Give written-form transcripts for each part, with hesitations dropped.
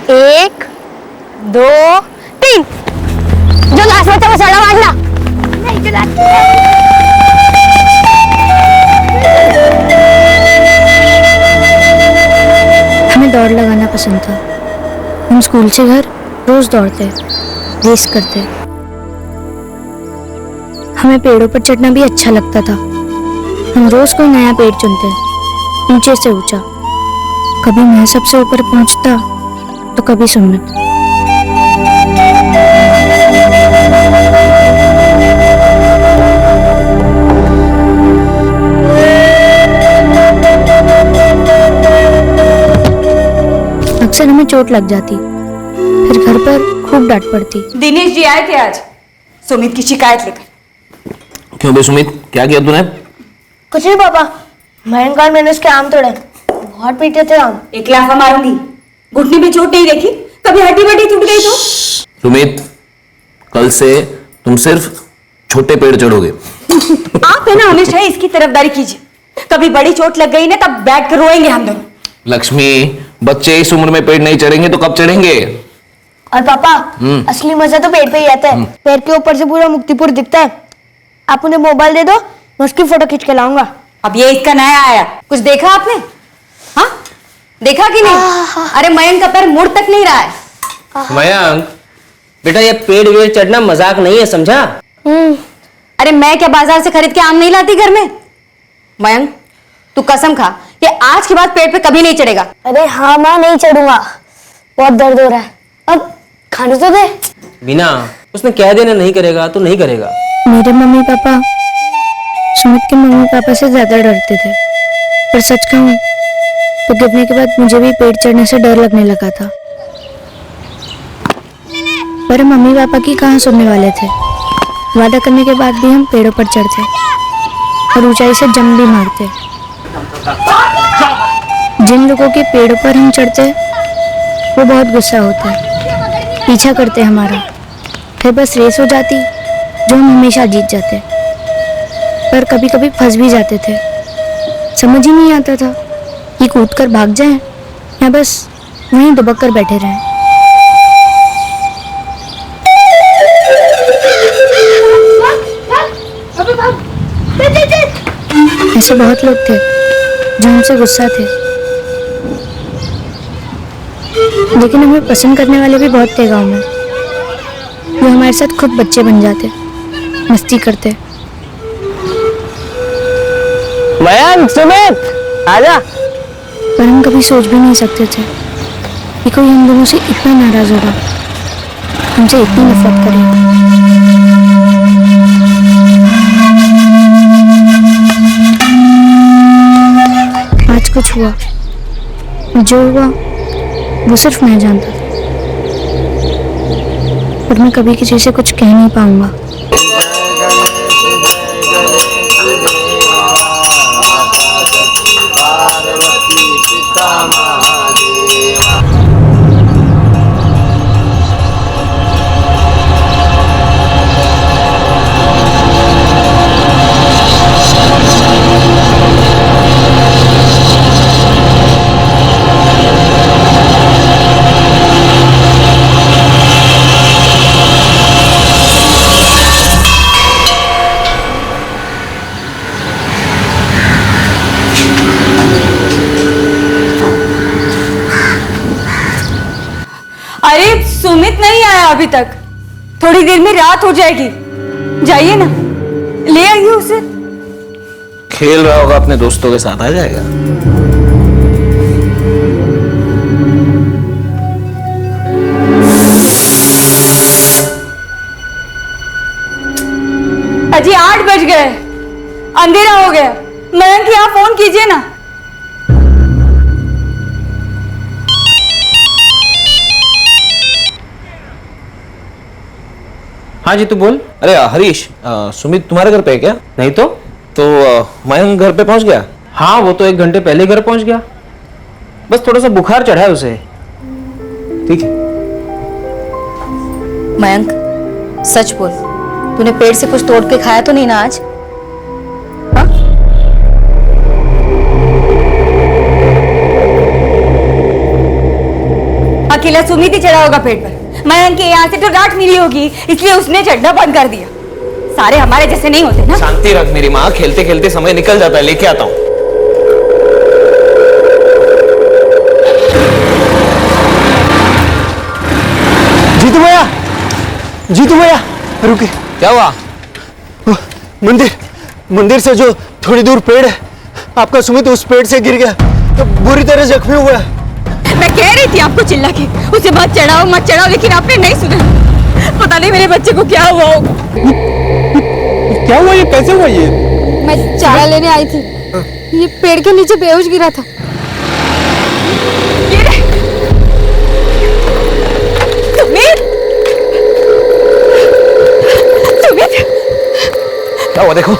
1 2 3। जो लास्ट बच्चा वो सड़ा मारना। नहीं चलाती। हमें दौड़ लगाना पसंद था। हम स्कूल से घर रोज दौड़ते, रेस करते। हमें पेड़ों पर चढ़ना भी अच्छा लगता था। हम रोज कोई नया पेड़ चुनते, ऊंचे से ऊंचा। कभी मैं सबसे ऊपर पहुंचता तो कभी सुमित। अक्सर हमें चोट लग जाती, फिर घर पर खूब डांट पड़ती। दिनेश जी आए थे आज सुमित की शिकायत लेकर। क्यों बे सुमित, क्या किया तूने? कुछ नहीं पापा, मयंक और मैंने उसके आम तोड़े, बहुत पीटे थे आम। एक लाफा मारूंगी। घुटने में चोट नहीं देखी, कभी हड्डी बड्डी टूट गई तो? सुमित, कल से तुम सिर्फ छोटे पेड़ चढ़ोगे। आप है ना, हमेशा इसकी तरफदारी कीजिए। कभी बड़ी चोट लग गई ना, तब बैठ कर रोएंगे हम दोनों। लक्ष्मी, बच्चे इस उम्र में पेड़ नहीं चढ़ेंगे तो कब चढ़ेंगे? और पापा, असली मजा तो पेड़ पे ही आता है। पेड़ के ऊपर से पूरा मुक्तिपुर दिखता है। आप उन्हें मोबाइल दे दो, मैं उसकी फोटो खींच के लाऊंगा। अब ये इसका नया आया, कुछ देखा आपने? हाँ, देखा कि नहीं? अरे मयंक का पैर मुड़ तक नहीं रहा है। मयंक बेटा, ये पेड़ वेड़ चढ़ना मजाक नहीं है, समझा? अरे मैं क्या बाजार से खरीद के आम नहीं लाती घर में? मयंक, तू कसम खा कि आज के बाद पेड़ पे कभी नहीं चढ़ेगा। अरे हाँ माँ, नहीं चढ़ूंगा, बहुत दर्द हो रहा है। अब खाने तो दे। बिना उसने कह देना नहीं करेगा तो नहीं करेगा। मेरे मम्मी पापा सुमित के मम्मी पापा से ज्यादा डरते थे, पर सच कहूं तो गिरने के बाद मुझे भी पेड़ चढ़ने से डर लगने लगा था। पर मम्मी पापा की कहाँ सुनने वाले थे। वादा करने के बाद भी हम पेड़ों पर चढ़ते और ऊंचाई से जंप भी मारते। जिन लोगों के पेड़ों पर हम चढ़ते वो बहुत गुस्सा होता है, पीछा करते हमारा। फिर बस रेस हो जाती जो हम हमेशा जीत जाते, पर कभी कभी फंस भी जाते थे। समझ ही नहीं आता था कि कूद कर भाग जाएं या बस वहीं दुबक कर बैठे रहें। ऐसे बहुत लोग थे जो हमसे गुस्सा थे, लेकिन हमें पसंद करने वाले भी बहुत थे गांव में। वो हमारे साथ खुद बच्चे बन जाते, मस्ती करते। मयंक, सुमित, आजा। पर हम कभी सोच भी नहीं सकते थे कि कोई हम दोनों से इतना नाराज होगा, हमसे इतनी नफरत करेगा। आज कुछ हुआ, जो हुआ वो सिर्फ मैं जानता था, पर मैं कभी किसी से कुछ कह नहीं पाऊंगा। अरे सुमित नहीं आया अभी तक, थोड़ी देर में रात हो जाएगी। जाइए ना, ले आइए उसे। खेल रहा होगा अपने दोस्तों के साथ, आ जाएगा। अजी 8 बज गए, अंधेरा हो गया। मयंक यहाँ फोन कीजिए ना। हाँ जी, तू बोल। अरे हरीश, सुमित तुम्हारे घर पे है क्या? नहीं तो मयंक घर पे पहुंच गया? हाँ, वो तो 1 घंटे पहले घर पहुंच गया। बस थोड़ा सा बुखार चढ़ा है उसे। ठीक है। मयंक, सच बोल, तूने पेड़ से कुछ तोड़ के खाया तो नहीं ना आज? हाँ? अकेला सुमित ही चढ़ा होगा पेड़ पर। मयंक के यहाँ से तो डांट मिली होगी, इसलिए उसने चढ़ना बंद कर दिया। सारे हमारे जैसे नहीं होते ना। शांति रख मेरी माँ, खेलते खेलते समय निकल जाता है, लेके आता हूँ। जीतू भैया रुके। क्या हुआ? मंदिर से जो थोड़ी दूर पेड़ है, आपका सुमित उस पेड़ से गिर गया तो बुरी तरह जख्मी हुआ है। मैं कह रही थी आपको चिल्ला के उसे मत चढ़ाओ, लेकिन आपने नहीं सुना। पता नहीं मेरे बच्चे को क्या हुआ होगा। क्या हुआ? ये कैसे हुआ? ये मैं चारा लेने आई थी, ये पेड़ के नीचे बेहोश गिरा था। क्या हुआ? देखो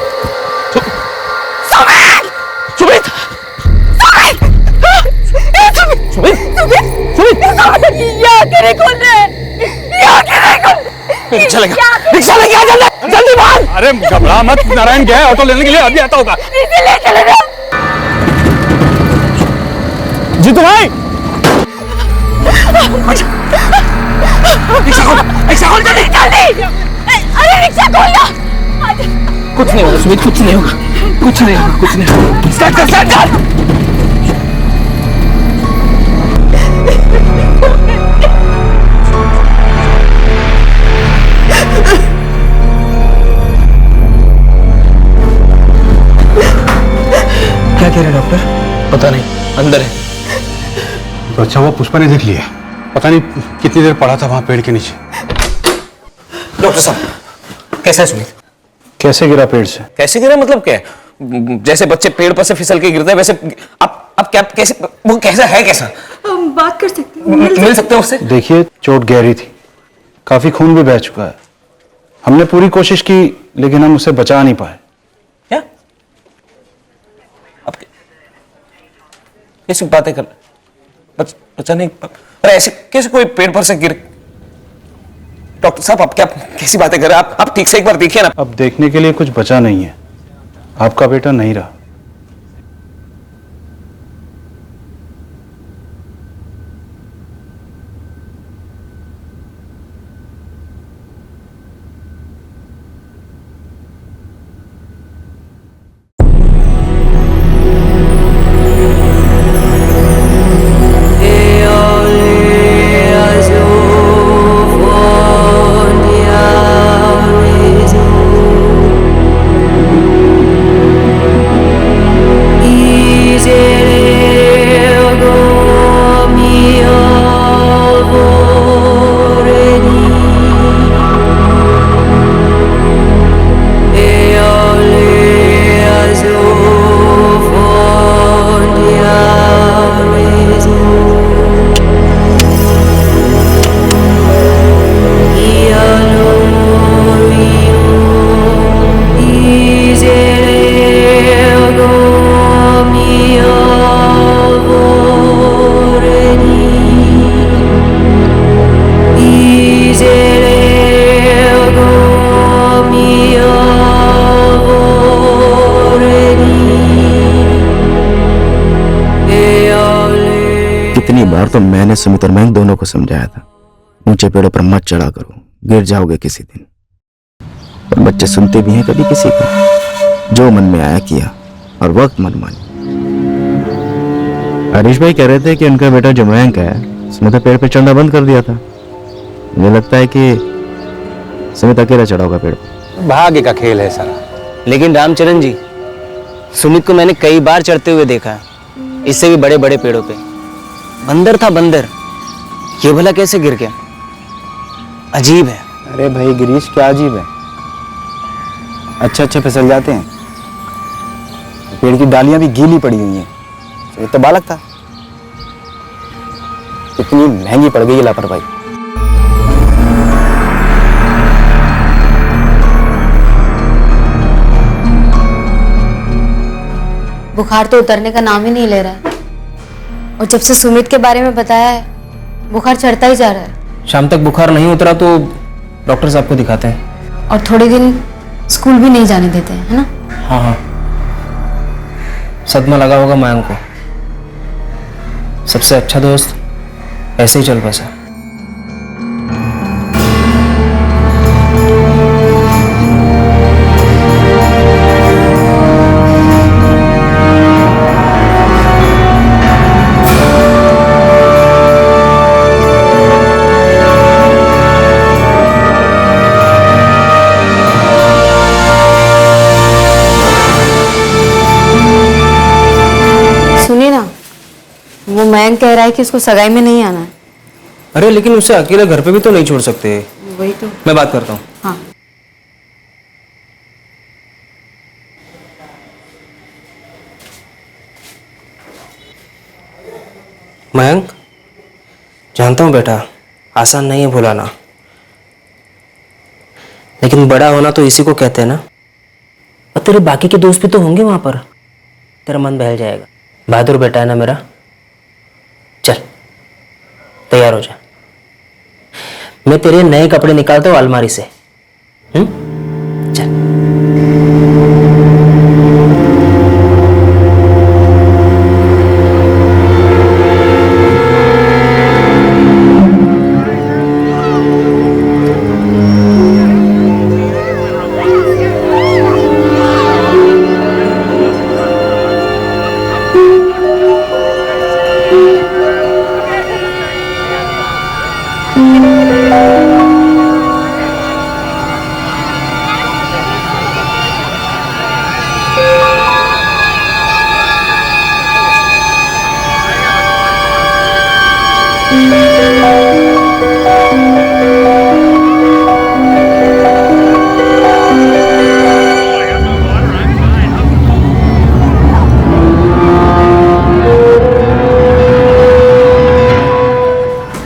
रिक्शा लेके आ, जल्दी भाग। अरे घबरा मत, नारायण गया ऑटो लेने के लिए, अभी आता होगा। जीतू भाई रिक्शा खोल जल्दी। अरे रिक्शा खोलना। कुछ नहीं होगा सुमित, कुछ नहीं होगा। स्टार्ट कर। क्या कह रहे हैं डॉक्टर? पता नहीं, अंदर है। तो अच्छा हुआ पुष्पा ने देख लिया, पता नहीं कितनी देर पड़ा था वहां पेड़ के नीचे। डॉक्टर साहब कैसा है सुमित? कैसे गिरा पेड़ से? कैसे गिरा मतलब क्या है? जैसे बच्चे पेड़ पर से फिसल के गिरते हैं वैसे आप क्या कैसे, वो कैसा है? कैसा हम बात कर सकते हैं? मिल सकते हैं उससे? देखिए चोट गहरी थी, काफी खून भी बह चुका है। हमने पूरी कोशिश की लेकिन हम उसे बचा नहीं पाए। क्या आप कैसी बातें कर? बचा नहीं? अरे ऐसे कैसे कोई पेड़ पर से गिर? डॉक्टर साहब आप क्या कैसी बातें कर रहे हैं? आप ठीक से एक बार देखिए ना। अब देखने के लिए कुछ बचा नहीं है, आपका बेटा नहीं रहा। कितनी बार तो मैंने सुमित और मैं दोनों को समझाया था, ऊंचे पेड़ों पर मत चढ़ा करो, गिर जाओगे किसी दिन। पर बच्चे सुनते भी हैं कभी किसी का? जो मन में आया किया और वक्त मनमानी। हरीश भाई कह रहे थे कि उनका बेटा जो मयंक है उसने तो पेड़ पे चढ़ना बंद कर दिया था। मुझे लगता है कि सुमित अकेला चढ़ा होगा पेड़ पर। भाग्य का खेल है सारा। लेकिन रामचरण जी, सुमित को मैंने कई बार चढ़ते हुए देखा है, इससे भी बड़े बड़े पेड़ों पे। बंदर था बंदर, ये भला कैसे गिर गया? अजीब है। अरे भाई गिरीश, क्या अजीब है? अच्छा फिसल जाते हैं। पेड़ की डालियां भी गीली पड़ी हुई हैं। ये तो बालक था, इतनी महंगी पड़ गई लापरवाही। बुखार तो उतरने का नाम ही नहीं ले रहा है, और जब से सुमित के बारे में बताया है बुखार चढ़ता ही जा रहा है। शाम तक बुखार नहीं उतरा तो डॉक्टर साहब को दिखाते हैं। और थोड़े दिन स्कूल भी नहीं जाने देते हैं, है ना? हाँ, सदमा लगा होगा मयंक को। सबसे अच्छा दोस्त ऐसे ही चल बसा। सुनिए ना, वो मयंक कह रहा है कि उसको सगाई में नहीं आना है। अरे लेकिन उसे अकेले घर पे भी तो नहीं छोड़ सकते। वही तो। मैं बात करता हूँ। हाँ। मयंक, जानता हूँ बेटा, आसान नहीं है भुलाना, लेकिन बड़ा होना तो इसी को कहते हैं ना। और तेरे बाकी के दोस्त भी तो होंगे वहां पर, तेरा मन बहल जाएगा। बहादुर बेटा है ना मेरा। चल तैयार हो जा, मैं तेरे नए कपड़े निकालता हूँ अलमारी से। चल।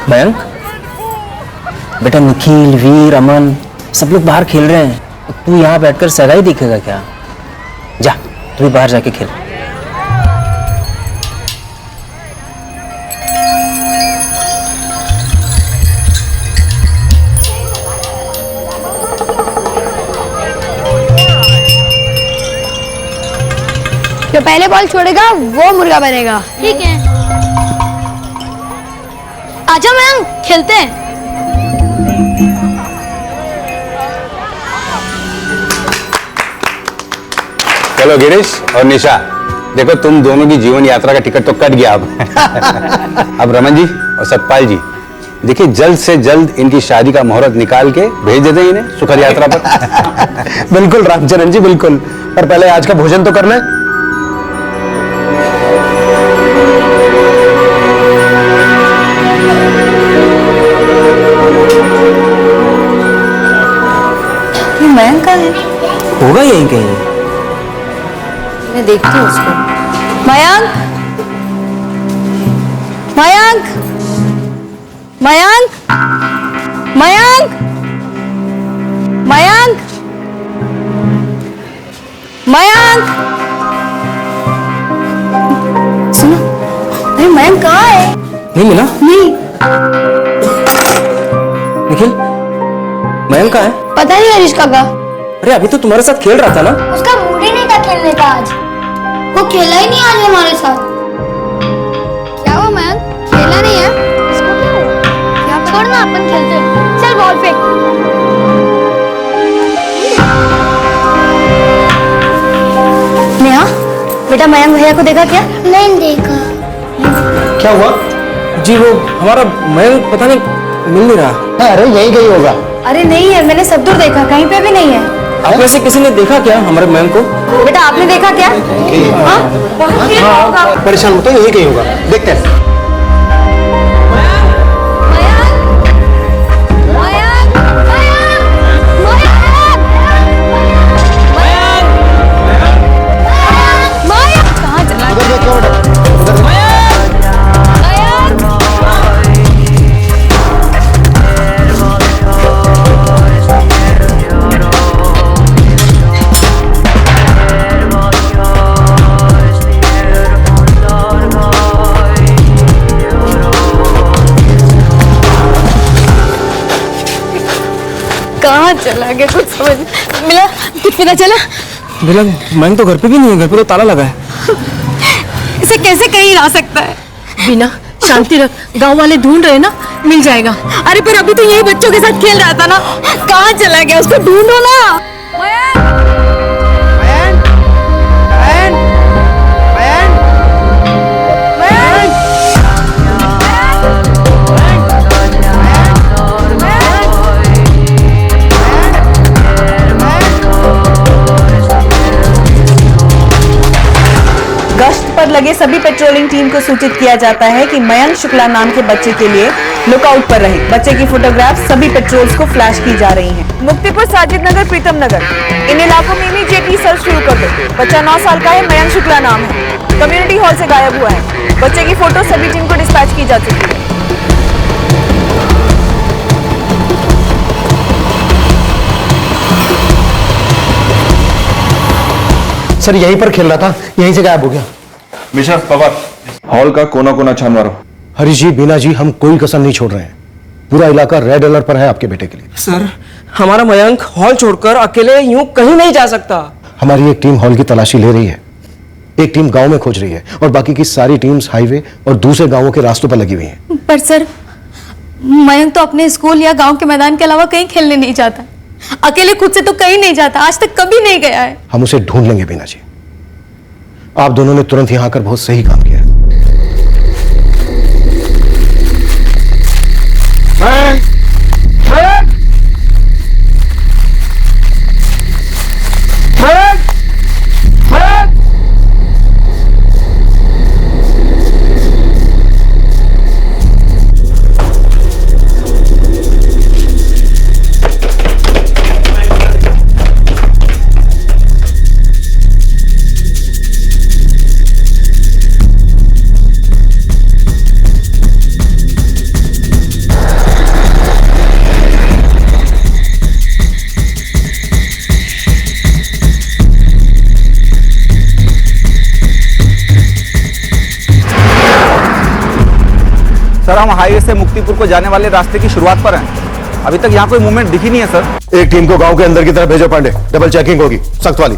मयंक बेटा, निखिल, वीर, अमन सब लोग बाहर खेल रहे हैं, तू यहाँ बैठकर सगाई देखेगा क्या? जा तू भी बाहर जाके खेल। जो पहले बॉल छोड़ेगा वो मुर्गा बनेगा। ठीक है, आजा मयंक खेलते हैं। चलो गिरीश और निशा, देखो तुम दोनों की जीवन यात्रा का टिकट तो कट गया अब। अब रमन जी और सतपाल जी, देखिए जल्द से जल्द इनकी शादी का मुहूर्त निकाल के भेज देते हैं इन्हें सुखद यात्रा पर। बिल्कुल रामचरण जी, बिल्कुल। पर पहले आज का भोजन तो करना है। मयंक का है, होगा यहीं कहीं। मैं देखती हूँ उसको। मयंक, मयंक, मयंक, मयंक, मयंक, मयंक। सुनो, अरे मयंक कहाँ है? नहीं मिला? नहीं। निखिल, मयंक कहाँ है? पता नहीं हरीश काका, अरे अभी तो तुम्हारे साथ खेल रहा था ना। उसका मूड ही नहीं था खेलने का आज, वो खेला ही नहीं आज हमारे साथ। क्या हुआ मयंक? खेला नहीं है? इसको क्या हुआ? क्या छोड़ना, अपन खेलते हैं। चल बॉल फेंक। नेहा, बेटा मयंक भैया को देखा क्या? नहीं देखा। क्या हुआ? जी वो हमारा मयंक पता नहीं मिल नहीं रहा। अरे यही कहीं होगा। अरे नहीं है, मैंने सब दूर देखा, कहीं पे भी नहीं है। आप में से किसी ने देखा क्या हमारे मयंक को? बेटा आपने देखा क्या? हाँ? बाहर खेल रहा होगा। परेशान होता है, यही कहीं होगा, देखते हैं। कहाँ चला गया, कुछ समझ मिला? कुछ पता चला? मिला? मयंक तो घर पे भी नहीं है, घर पे तो ताला लगा है। इसे कैसे कहीं ला सकता है? बिना शांति रख, गांव वाले ढूंढ रहे हैं ना, मिल जाएगा। अरे पर अभी तो यही बच्चों के साथ खेल रहा था ना, कहाँ चला गया? उसको ढूंढो ना। गश्त पर लगे सभी पेट्रोलिंग टीम को सूचित किया जाता है कि मयंक शुक्ला नाम के बच्चे के लिए लुकआउट पर रहे। बच्चे की फोटोग्राफ सभी पेट्रोल्स को फ्लैश की जा रही हैं। मुक्तिपुर, साजिद नगर, प्रीतम नगर, इन इलाकों में इमीडिएटली सर्च शुरू कर दो। बच्चा 9 साल का है, मयंक शुक्ला नाम है, कम्युनिटी हॉल से गायब हुआ है। बच्चे की फोटो सभी टीम को डिस्पैच की जा चुकी है। सर यहीं पर खेल रहा था, यहीं से गायब हो गया। मिश्रा, पवार, हॉल का कोना कोना छान मारो। हरीश जी, बीना जी, हम कोई कसर नहीं छोड़ रहे हैं। पूरा इलाका रेड अलर्ट पर है आपके बेटे के लिए। सर, हमारा मयंक हॉल छोड़कर अकेले यूं कहीं नहीं जा सकता। हमारी एक टीम हॉल की तलाशी ले रही है, एक टीम गांव में खोज रही है और बाकी की सारी टीम्स हाईवे और दूसरे गांवों के रास्तों पर लगी हुई हैं। पर सर, मयंक तो अपने स्कूल या गांव के मैदान के अलावा कहीं खेलने नहीं जाता, अकेले खुद से तो कहीं नहीं जाता, आज तक कभी नहीं गया है। हम उसे ढूंढ लेंगे बीना जी। आप दोनों ने तुरंत यहां आकर बहुत सही काम किया। सर, हम हाईवे से मुक्तिपुर को जाने वाले रास्ते की शुरुआत पर हैं। अभी तक यहाँ कोई मूवमेंट दिखी नहीं है सर। एक टीम को गांव के अंदर की तरफ भेजो पांडे, डबल चेकिंग होगी, सख्त वाली।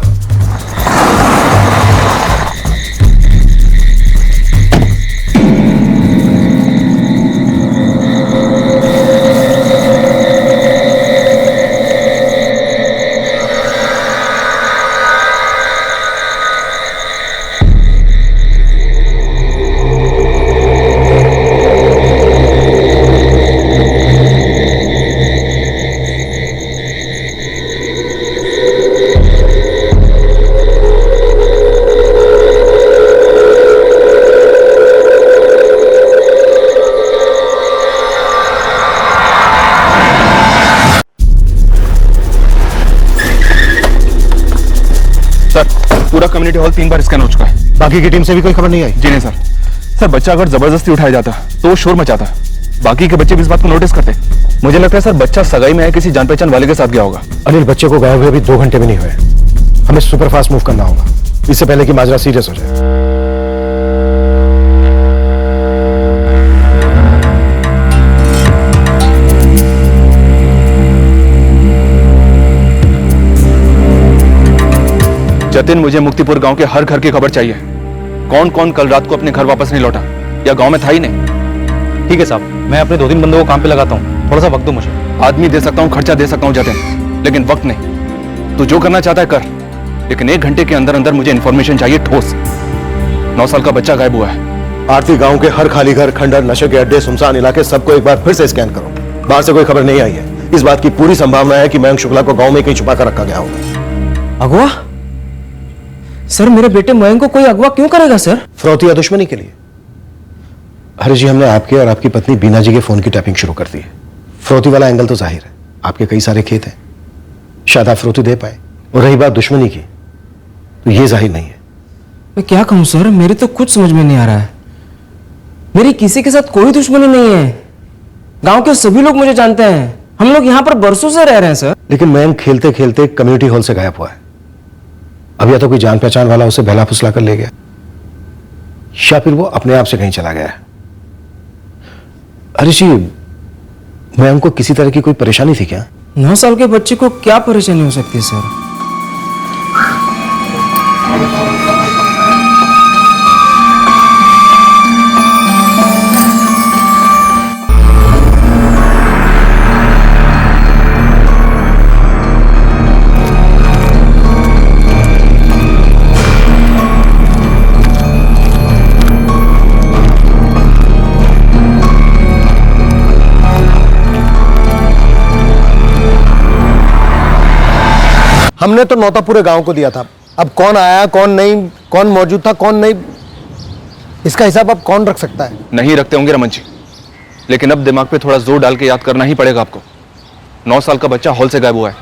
पूरा कम्युनिटी हॉल 3 बार स्कैन हो चुका है। बाकी की टीम से भी कोई खबर नहीं आई? जी नहीं सर। सर, बच्चा अगर जबरदस्ती उठाया जाता तो वो शोर मचाता, बाकी के बच्चे भी इस बात को नोटिस करते। मुझे लगता है सर, बच्चा सगाई में है, किसी जान पहचान वाले के साथ गया होगा। अनिल, बच्चे को गायब हुए अभी 2 घंटे भी नहीं हुए। हमें सुपर फास्ट मूव करना होगा, इससे पहले कि माजरा सीरियस हो जाए। जतिन, मुझे मुक्तिपुर गांव के हर घर की खबर चाहिए। कौन कौन कल रात को अपने घर वापस नहीं लौटा या गांव में था ही नहीं। ठीक है साहब, मैं अपने 2-3 बंदों को काम पे लगाता हूँ, थोड़ा सा वक्त दो मुझे। आदमी दे सकता हूँ, खर्चा दे सकता हूँ जतिन, लेकिन वक्त नहीं। तू जो करना चाहता है कर, लेकिन 1 घंटे के अंदर अंदर मुझे इन्फॉर्मेशन चाहिए ठोस। 9 साल का बच्चा गायब हुआ है। आरती गांव के हर खाली घर, खंडर, नशे के अड्डे, सुनसान इलाके, सबको एक बार फिर से स्कैन करो। बाहर से कोई खबर नहीं आई है। इस बात की पूरी संभावना है कि मयंक शुक्ला को गांव में कहीं छुपा कर रखा गया होगा। अगवा? सर, मेरे बेटे मयंक को कोई अगवा क्यों करेगा सर? फिरौती या दुश्मनी के लिए। हरीश जी, हमने आपके और आपकी पत्नी बीना जी के फोन की टैपिंग शुरू कर दी है। फिरौती वाला एंगल तो जाहिर है, आपके कई सारे खेत हैं, शायद आप फिरौती दे पाए। और रही बात दुश्मनी की, तो ये जाहिर नहीं है। मैं क्या कहूं सर, मेरे तो कुछ समझ में नहीं आ रहा है। मेरी किसी के साथ कोई दुश्मनी नहीं है। गांव के सभी लोग मुझे जानते हैं, हम लोग यहाँ पर बरसों से रह रहे हैं सर। लेकिन मयंक खेलते खेलते कम्युनिटी हॉल से गायब हुआ है। अब या तो कोई जान पहचान वाला उसे बहला फुसला कर ले गया, या फिर वो अपने आप से कहीं चला गया है। हरीश जी, मयंक को किसी तरह की कोई परेशानी थी क्या? 9 साल के बच्चे को क्या परेशानी हो सकती है सर? हमने तो न्योता पूरे गांव को दिया था। अब कौन आया कौन नहीं, कौन मौजूद था कौन नहीं, इसका हिसाब अब कौन रख सकता है? नहीं रखते होंगे रमन जी, लेकिन अब दिमाग पे थोड़ा जोर डाल के याद करना ही पड़ेगा आपको। 9 साल का बच्चा हॉल से गायब हुआ है,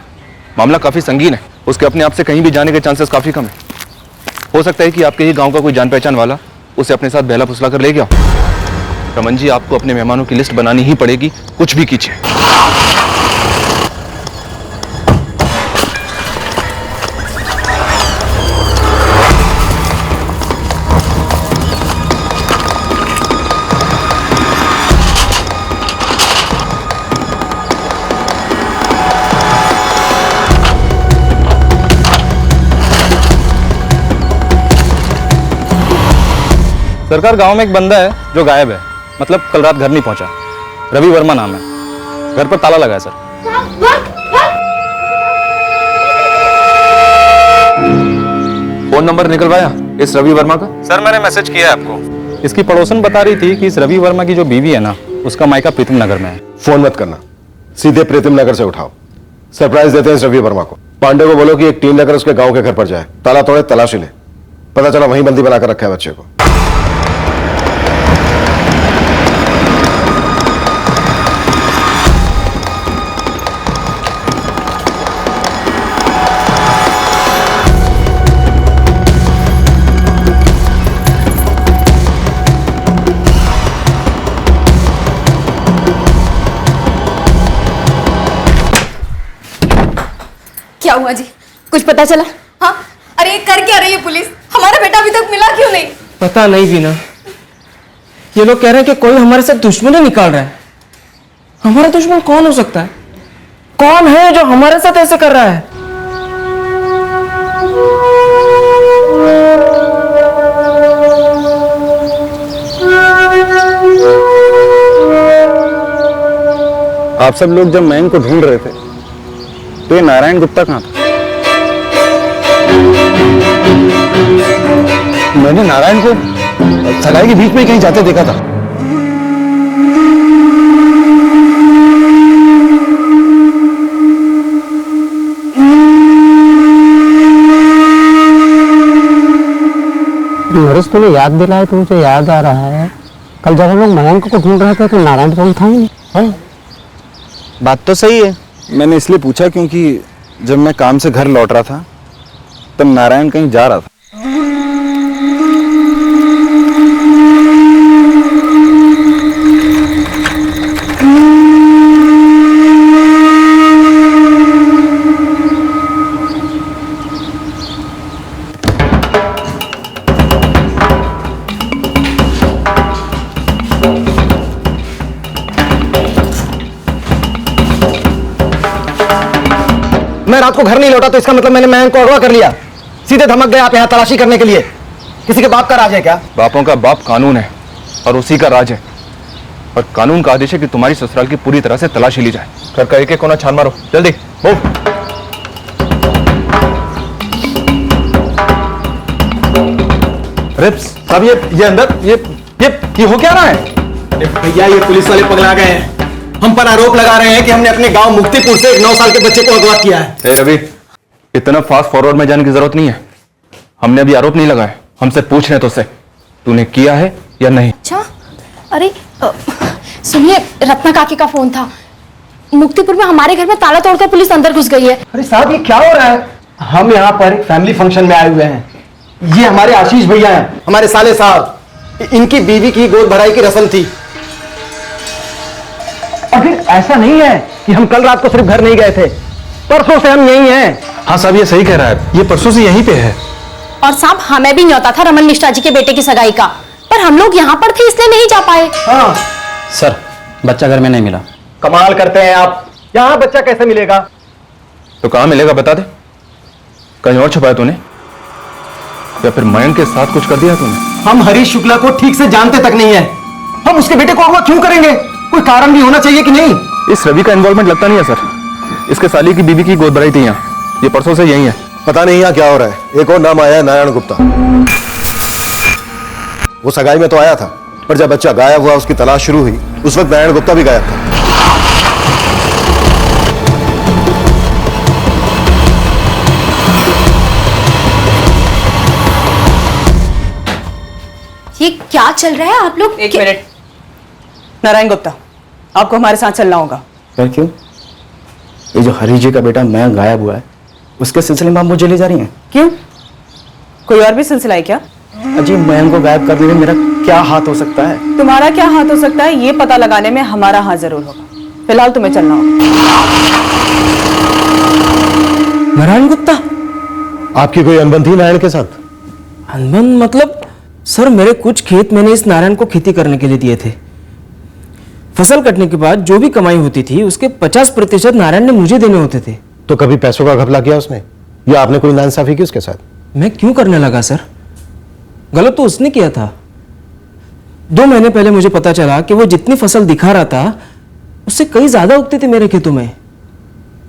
मामला काफी संगीन है, उसके अपने आप से कहीं भी जाने के चांसेस काफी कम है। हो सकता है कि आपके ही गांव का कोई जान पहचान वाला उसे अपने साथ बहला फुसला कर ले गया। रमन जी, आपको अपने मेहमानों की लिस्ट बनानी ही पड़ेगी, कुछ भी कीजिए। सरकार, गांव में एक बंदा है जो गायब है, मतलब कल रात घर नहीं पहुंचा। रवि वर्मा नाम है, घर पर ताला लगा है सर। फोन नंबर निकलवाया इस रवि वर्मा का? सर मैंने मैसेज किया है आपको। इसकी पड़ोसन बता रही थी कि इस रवि वर्मा की जो बीवी है ना, उसका मायका प्रीतम नगर में है। फोन मत करना, सीधे प्रीतम नगर से उठाओ। सरप्राइज देते हैं इस रवि वर्मा को। पांडे को बोलो कि एक टीम लेकर उसके गांव के घर पर जाए, ताला तोड़े, तलाशी ले। पता चला वहीं बंदी बनाकर रखा है बच्चे को। क्या हुआ जी, कुछ पता चला? हाँ, अरे ये कर क्या रही है पुलिस? हमारा बेटा अभी तक मिला क्यों नहीं? पता नहीं बीना, ये लोग कह रहे हैं कि कोई हमारे साथ दुश्मनी निकाल रहा है। हमारा दुश्मन कौन हो सकता है? कौन है जो हमारे साथ ऐसे कर रहा है? आप सब लोग जब मयंक को ढूंढ रहे थे तो ये नारायण गुप्ता कहां था? मैंने नारायण को सगाई के बीच में कहीं जाते देखा था। नरेश, तूने याद दिलाया तो मुझे याद आ रहा है, कल जब हम लोग मयंक को ढूंढ रहे थे तो नारायण कौन था ही नहीं। हाँ, बात तो सही है। मैंने इसलिए पूछा क्योंकि जब मैं काम से घर लौट रहा था तब नारायण कहीं जा रहा था। मैं रात को घर नहीं लौटा तो इसका मतलब मैंने मयंक को अगवा कर लिया। सीधे धमक गए आप यहाँ तलाशी करने के लिए। किसी के बाप का राज है क्या? बापों का बाप कानून है और उसी का राज है, और कानून का आदेश है कि तुम्हारी ससुराल की पूरी तरह से तलाशी ली जाए। घर का एक एक कोना छान मारो, जल्दी मूव। रिप्स साहब, ये अंदर ये हो क्या रहा है? अरे भैया, ये पुलिस वाले पगला गए हैं। हम पर आरोप लगा रहे हैं कि हमने अपने गांव मुक्तिपुर से एक 9 साल के बच्चे को अगवा किया है। ए रवि, इतना फास्ट फॉरवर्ड में जाने की जरूरत नहीं है। हमने अभी आरोप नहीं लगाए, हमसे पूछ रहे हैं तो से तूने किया है या नहीं। अच्छा, अरे सुनिए, रत्ना काकी का फोन था। मुक्तिपुर में हमारे घर में ताला तोड़कर पुलिस अंदर घुस गई है। अरे साहब, ये क्या हो रहा है? हम यहाँ पर एक फैमिली फंक्शन में आए हुए हैं। ये हमारे आशीष भैया हैं, हमारे साले साहब। इनकी बीवी की गोद भराई की रस्म थी। और फिर ऐसा नहीं है कि हम कल रात को सिर्फ घर नहीं गए थे, परसों से हम यहीं हैं। हाँ साहब, ये सही कह रहा है, ये परसों से यहीं पे है। और साहब, हमें भी न्योता था रमन मिश्रा जी के बेटे की सगाई का, पर हम लोग यहाँ पर थे इसलिए नहीं जा पाए। हाँ सर, बच्चा घर में नहीं मिला। कमाल करते हैं आप, यहाँ बच्चा कैसे मिलेगा? तो कहाँ मिलेगा बता दे। कहीं और छुपाया तूने या फिर मयंक के साथ कुछ कर दिया तूने? हम हरीश शुक्ला को ठीक से जानते तक नहीं है। हम उसके बेटे को अगवा क्यों करेंगे? कोई कारण भी होना चाहिए कि नहीं? इस रवि का इन्वॉल्वमेंट लगता नहीं है सर। इसके साली की बीवी की गोद भराई थी यहाँ, ये परसों से यही है। पता नहीं यहाँ क्या हो रहा है। एक और नाम आया है, नारायण गुप्ता। वो सगाई में तो आया था, पर जब बच्चा गायब हुआ, उसकी तलाश शुरू हुई, उस वक्त नारायण गुप्ता भी गायब था। क्या चल रहा है आप लोग? एक मिनट, नारायण गुप्ता, आपको हमारे साथ चलना होगा। सर क्यों? ये जो हरीश जी का बेटा मयंक गायब हुआ है, उसके सिलसिले में आप मुझे ले जा रही हैं? क्यों, कोई और भी सिलसिला है क्या? अजी, मयंक को गायब करने में मेरा क्या हाथ हो सकता है? तुम्हारा क्या हाथ हो सकता है ये पता लगाने में हमारा हाथ जरूर होगा। फिलहाल तुम्हें चलना होगा। नारायण गुप्ता, आपकी कोई अनबन थी नारायण के साथ? अनबन मतलब? सर, मेरे कुछ खेत मैंने इस नारायण को खेती करने के लिए दिए थे। फसल कटने के बाद जो भी कमाई होती थी उसके 50% नारायण ने मुझे देने होते थे। तो कभी पैसों का घपला किया उसने, या आपने कोई नाइंसाफी की उसके साथ? मैं क्यों करने लगा सर? गलत तो उसने किया था। 2 महीने पहले मुझे पता चला कि वो जितनी फसल दिखा रहा था उससे कई ज्यादा उगते थे मेरे खेतों में,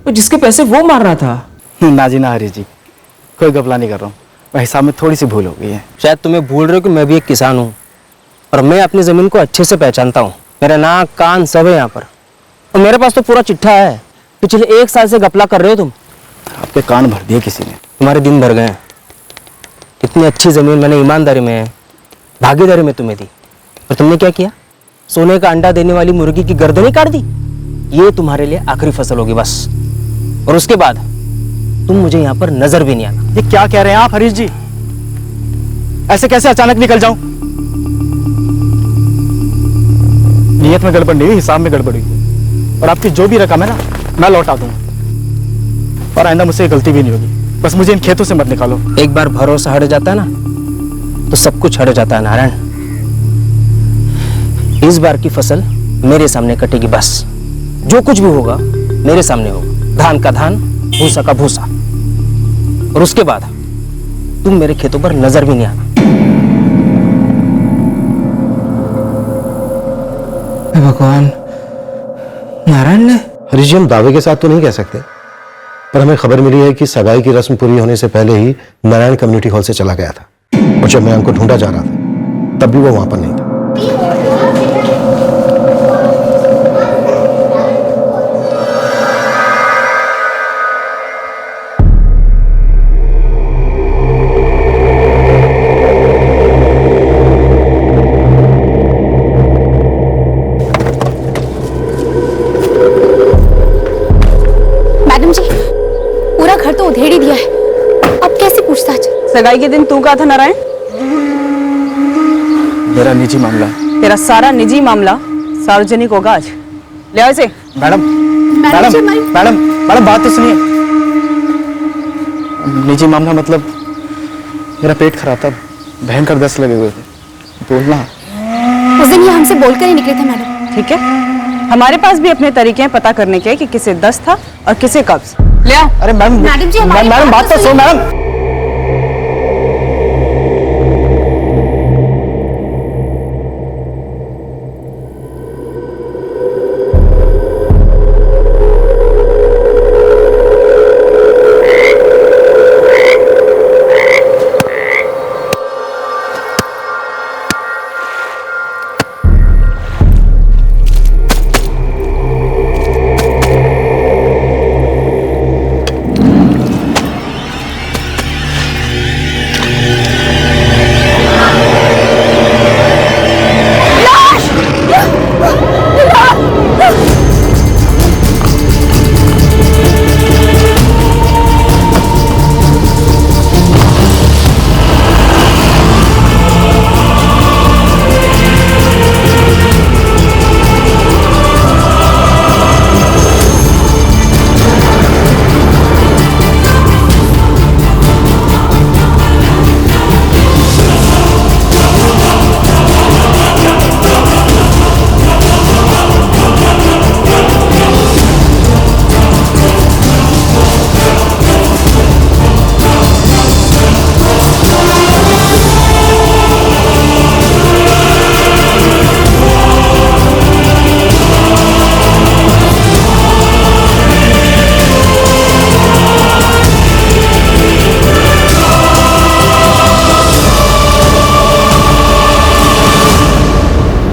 और जिसके पैसे वो मार रहा था। ना जी ना हरीश जी, कोई घपला नहीं कर रहा हूँ, मैं हिसाब में थोड़ी सी भूल हो गई है। शायद तुम्हें भूल रहे हो कि मैं भी एक किसान हूँ और मैं अपनी जमीन को अच्छे से पहचानता हूँ। मेरा नाक कान सब है यहाँ पर, और मेरे पास तो पूरा चिट्ठा है। पिछले 1 साल से घपला कर रहे हो तुम। आपके कान भर दिए किसी ने। तुम्हारे दिन भर गए हैं। इतनी अच्छी जमीन मैंने ईमानदारी में, भागीदारी में तुम्हें दी, और तुमने क्या किया? सोने का अंडा देने वाली मुर्गी की गर्दन ही काट दी। ये तुम्हारे लिए आखिरी फसल होगी बस, और उसके बाद तुम मुझे यहाँ पर नजर भी नहीं आना। ये क्या कह रहे हैं आप हरीश जी? ऐसे कैसे अचानक निकल जाऊं? नियत में गड़बड़ नहीं हुई, हिसाब में गड़बड़ हुई, और आपकी जो भी रकम है ना मैं लौटा दूंगा, और आइंदा मुझसे गलती भी नहीं होगी। बस मुझे इन खेतों से मत निकालो। एक बार भरोसा हट जाता है ना तो सब कुछ हट जाता है नारायण। इस बार की फसल मेरे सामने कटेगी बस। जो कुछ भी होगा मेरे सामने होगा। धान का धान, भूसा का भूसा, और उसके बाद तुम मेरे खेतों पर नजर भी नहीं आना। भगवान, नारायण ने? हरीश जी, हम दावे के साथ तो नहीं कह सकते, पर हमें खबर मिली है कि सगाई की रस्म पूरी होने से पहले ही नारायण कम्युनिटी हॉल से चला गया था, और जब मयंक को ढूंढा जा रहा था तब भी वो वहां पर नहीं था। मैडम जी, पूरा घर तो उधेड़ ही दिया है, अब कैसे पूछताछ? सगाई के दिन तू कहा था नारायण? मेरा निजी मामला है। तेरा सारा निजी मामला सार्वजनिक होगा आज। ले आओ इसे। मैडम मैडम मैडम मैडम बात तो सुनिए। निजी मामला मतलब मेरा पेट खराब था, भयंकर दस्त लगे हुए थे, बोलना। उस दिन ये हमसे बोलकर ही निकले थे मैडम। ठीक है, हमारे पास भी अपने तरीके हैं पता करने के कि किसे दस्त था और किसे कब्ज। ले आओ। अरे मैडम मैडम जी, हमारी मैडम बात तो सुनो मैडम।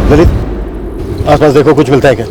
ललित, आसपास देखो, कुछ मिलता है क्या?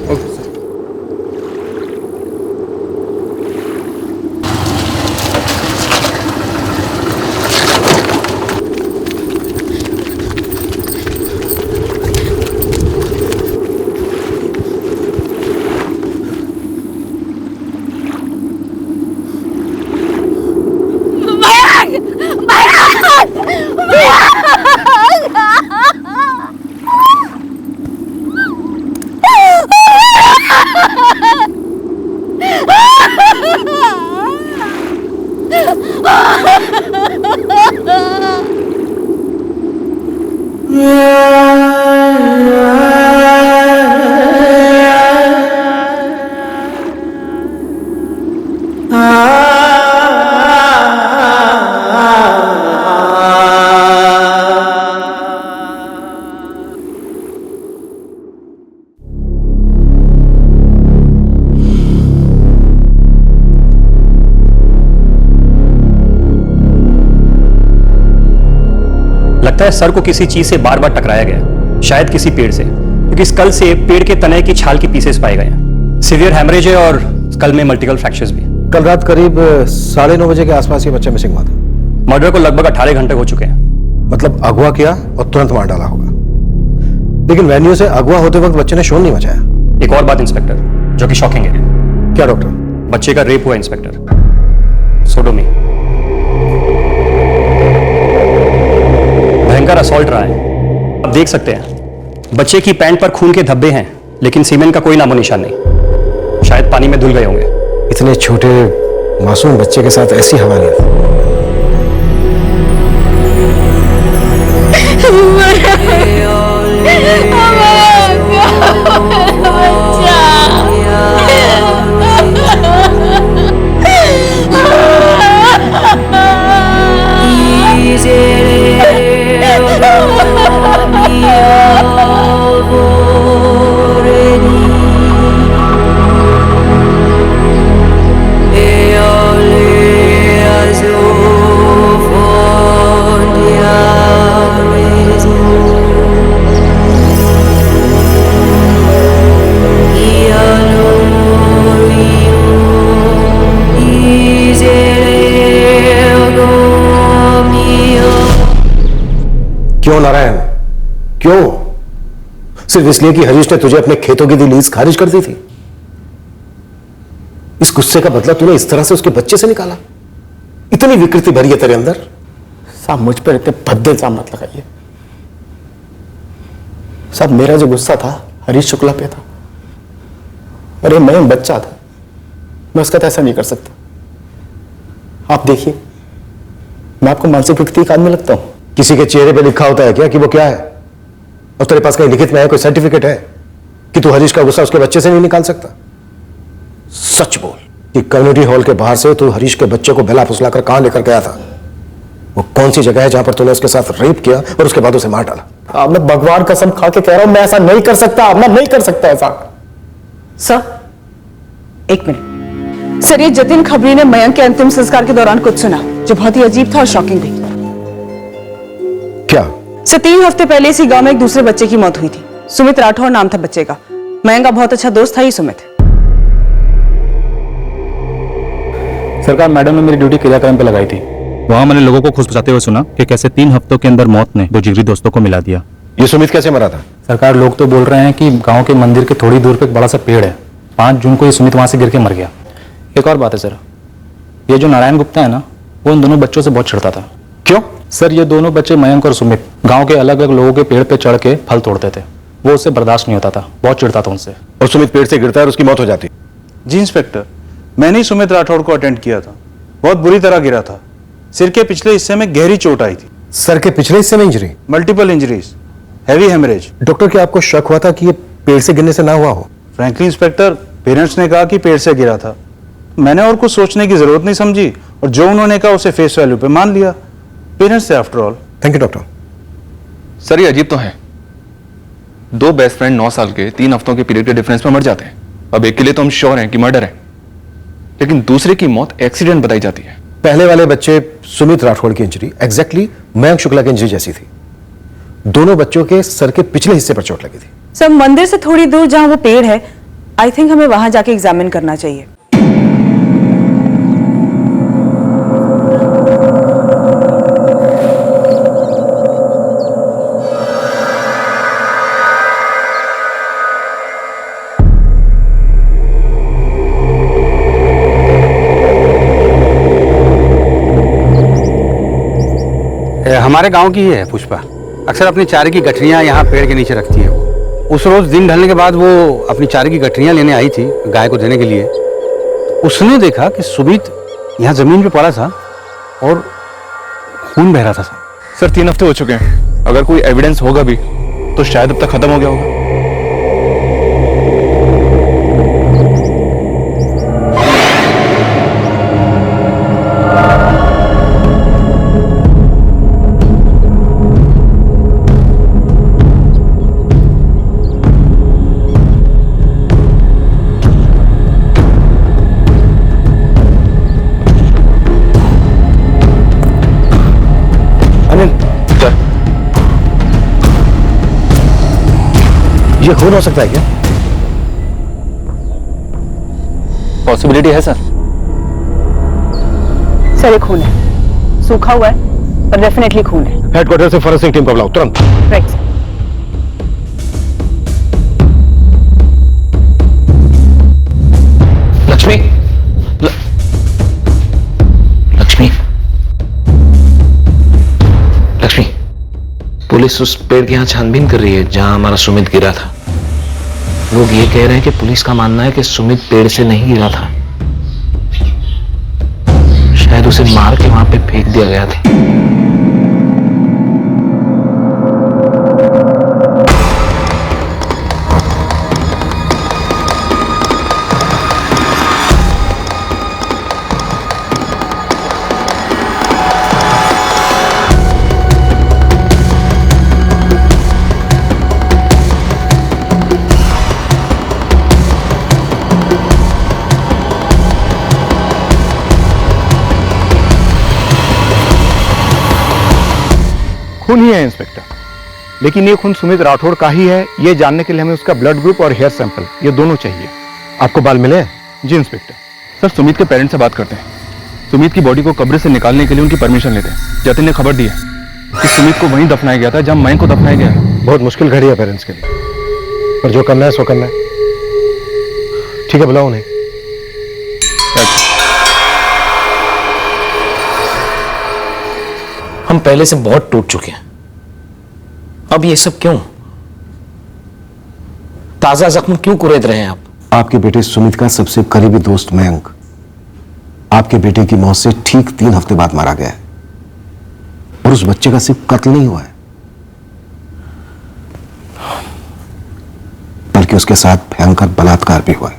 लगता है सर को किसी चीज से बार बार टकराया गया, शायद किसी पेड़ से, क्योंकि स्कल से पेड़ के तने की छाल के पीसेस पाए गए हैं। सीवियर हैमरेज है और स्कल में मल्टीपल फ्रैक्चर्स भी। कल रात करीब 9:30 बजे के आसपास ये बच्चा मिसिंग हुआ था। मर्डर को लगभग 18 घंटे हो चुके हैं। मतलब अगवा किया और तुरंत मार डाला होगा, लेकिन वेन्यू से अगवा होते वक्त बच्चे ने शोर नहीं मचाया। एक और बात इंस्पेक्टर, जो कि शॉकिंग है। क्या डॉक्टर? बच्चे का रेप हुआ इंस्पेक्टर, सोडोमी। भयंकर असॉल्ट रहा है। आप देख सकते हैं बच्चे की पैंट पर खून के धब्बे हैं, लेकिन सीमेंट का कोई नामो निशान नहीं। शायद पानी में धुल गए होंगे। इतने छोटे मासूम बच्चे के साथ ऐसी हवानियत। क्यों नारायण, क्यों? सिर्फ इसलिए कि हरीश ने तुझे अपने खेतों की दी लीज खारिज कर दी थी? इस गुस्से का बदला तूने इस तरह से उसके बच्चे से निकाला? इतनी विकृति भरी है तेरे अंदर। साहब मुझ पर इतने भद्दे इल्जाम मत लगाइए साहब। मेरा जो गुस्सा था हरीश शुक्ला पे था। अरे मैं बच्चा था, मैं उसका तो ऐसा नहीं कर सकता। आप देखिए, मैं आपको मानसिक विकृति का आदमी लगता हूं? किसी के चेहरे पे लिखा होता है क्या कि वो क्या है? और तेरे पास कहीं लिखित में है, कोई सर्टिफिकेट है कि तू हरीश का गुस्सा उसके बच्चे से नहीं निकाल सकता? सच बोल कि कम्युनिटी हॉल के बाहर से तू हरीश के बच्चे को बेला फुसलाकर कहां लेकर गया था? वो कौन सी जगह है जहां पर तूने उसके साथ रेप किया और उसके बाद उसे मार डाला? अब मैं भगवान कसम खा के कह रहा हूं, मैं ऐसा नहीं कर सकता। मैं नहीं कर सकता ऐसा। सर, एक मिनट। सर, ये जतिन खबरी ने मयंक के अंतिम संस्कार के दौरान कुछ सुना जो बहुत ही अजीब था और शॉकिंग भी। क्या? सर, 3 हफ्ते पहले इसी गांव में एक दूसरे बच्चे की मौत हुई थी। सुमित राठौर नाम था बच्चे का। मयंक का बहुत अच्छा दोस्त था ही सुमित। सरकार, मैडम ने मेरी ड्यूटी क्रियाक्रम पे लगाई थी। वहां मैंने लोगों को खुशबुसाते हुए सुना कि कैसे 3 हफ्तों के अंदर मौत ने 2 जिगरी दोस्तों को मिला दिया। ये सुमित कैसे मरा था? सरकार, लोग तो बोल रहे हैं कि गांव के मंदिर के थोड़ी दूर पे एक बड़ा सा पेड़ है। 5 जून को ये सुमित वहां से गिर के मर गया। एक और बात है सर, ये जो नारायण गुप्ता है ना, वो इन दोनों बच्चों से बहुत चिढ़ता था। क्यों? सर, ये दोनों बच्चे मयंक और सुमित गांव के अलग अलग लोगों के पेड़ पे चढ़ के फल तोड़ते थे। वो उससे बर्दाश्त नहीं होता था, बहुत चिढ़ता था उनसे। और सुमित पेड़ से गिरता है और उसकी मौत हो जाती? जी इंस्पेक्टर, मैंने ही सुमित राठौड़ को अटेंड किया था। बहुत बुरी तरह गिरा था। सिर के पिछले हिस्से में गहरी चोट आई थी। सर के पिछले हिस्से में injury? Multiple injuries, heavy haemorrhage. Doctor, क्या आपको शक हुआ था कि ये पेड़ से गिरने से ना हुआ हो? फ्रैंकली इंस्पेक्टर, पेरेंट्स ने कहा कि पेड़ से गिरा था। मैंने और कुछ सोचने की जरूरत नहीं समझी और जो उन्होंने कहा उसे फेस वैल्यू पे मान लिया। पेरेंट्स से after all. Thank you doctor. Sir, ये अजीब तो है। 2 बेस्ट फ्रेंड 9 साल के 3 हफ्तों के पीरियड के डिफरेंस में मर जाते हैं। अब एक के लिए तो हम श्योर हैं कि मर्डर है, लेकिन दूसरे की मौत एक्सीडेंट बताई जाती है। पहले वाले बच्चे सुमित राठौड़ की इंजरी एग्जैक्टली मयंक शुक्ला की इंजरी जैसी थी। दोनों बच्चों के सर के पिछले हिस्से पर चोट लगी थी। सर, मंदिर से थोड़ी दूर जहां वो पेड़ है, आई थिंक हमें वहां जाके एग्जामिन करना चाहिए। हमारे गांव की ही है पुष्पा। अक्सर अपनी चारे की गठरियां यहाँ पेड़ के नीचे रखती है। उस रोज दिन ढलने के बाद वो अपनी चारे की गठरियां लेने आई थी गाय को देने के लिए। उसने देखा कि सुमित यहाँ जमीन पे पड़ा था और खून बह रहा था। सर, 3 हफ्ते हो चुके हैं। अगर कोई एविडेंस होगा भी तो शायद अब तक खत्म हो गया होगा। ये खून हो सकता है क्या? पॉसिबिलिटी है सर। सर ये खून है, सूखा हुआ है पर डेफिनेटली खून है। हेडक्वार्टर से फॉरेंसिक टीम को बुलाओ तुरंत। Right sir. Lakshmi, Lakshmi, Lakshmi, police उस पेड़ के यहाँ छानबीन कर रही है जहां हमारा सुमित गिरा था। लोग ये कह रहे हैं कि पुलिस का मानना है कि सुमित पेड़ से नहीं गिरा था, शायद उसे मार के वहां पे फेंक दिया गया था। खून ही है इंस्पेक्टर, लेकिन ये खून सुमित राठौड़ का ही है ये जानने के लिए हमें उसका ब्लड ग्रुप और हेयर सैंपल ये दोनों चाहिए। आपको बाल मिले? जी इंस्पेक्टर। सर सुमित के पेरेंट्स से बात करते हैं। सुमित की बॉडी को कब्र से निकालने के लिए उनकी परमिशन लेते हैं। जतिन ने खबर दी है कि सुमित को वहीं दफनाया गया था जहां मयंक को दफनाया गया है। बहुत मुश्किल घड़ी है पेरेंट्स के लिए, पर जो करना है सो करना है। ठीक है, बुलाओ उन्हें। हम पहले से बहुत टूट चुके हैं, अब ये सब क्यों? ताजा जख्म क्यों कुरेद रहे हैं आप? आपके बेटे सुमित का सबसे करीबी दोस्त मयंक आपके बेटे की मौत से ठीक 3 हफ्ते बाद मारा गया है, और उस बच्चे का सिर्फ कत्ल नहीं हुआ है बल्कि उसके साथ भयंकर बलात्कार भी हुआ है।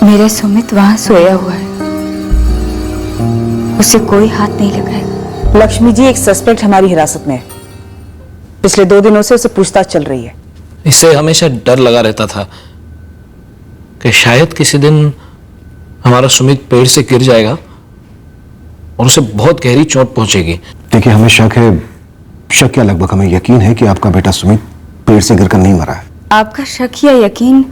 मेरा सुमित वहां सोया हुआ है, उसे कोई हाथ नहीं लगाएगा। लक्ष्मी जी, एक सस्पेक्ट हमारी हिरासत में है। पिछले 2 दिनों से उसे पूछताछ चल रही है। इससे हमेशा डर लगा रहता था कि शायद किसी दिन हमारा सुमित पेड़ से गिर जाएगा और उसे बहुत गहरी चोट पहुंचेगी। देखिए, हमें शक है, शक क्या लगभग हमें यकीन है कि आपका बेटा सुमित पेड़ से गिरकर नहीं मरा है। आपका शक या यकीन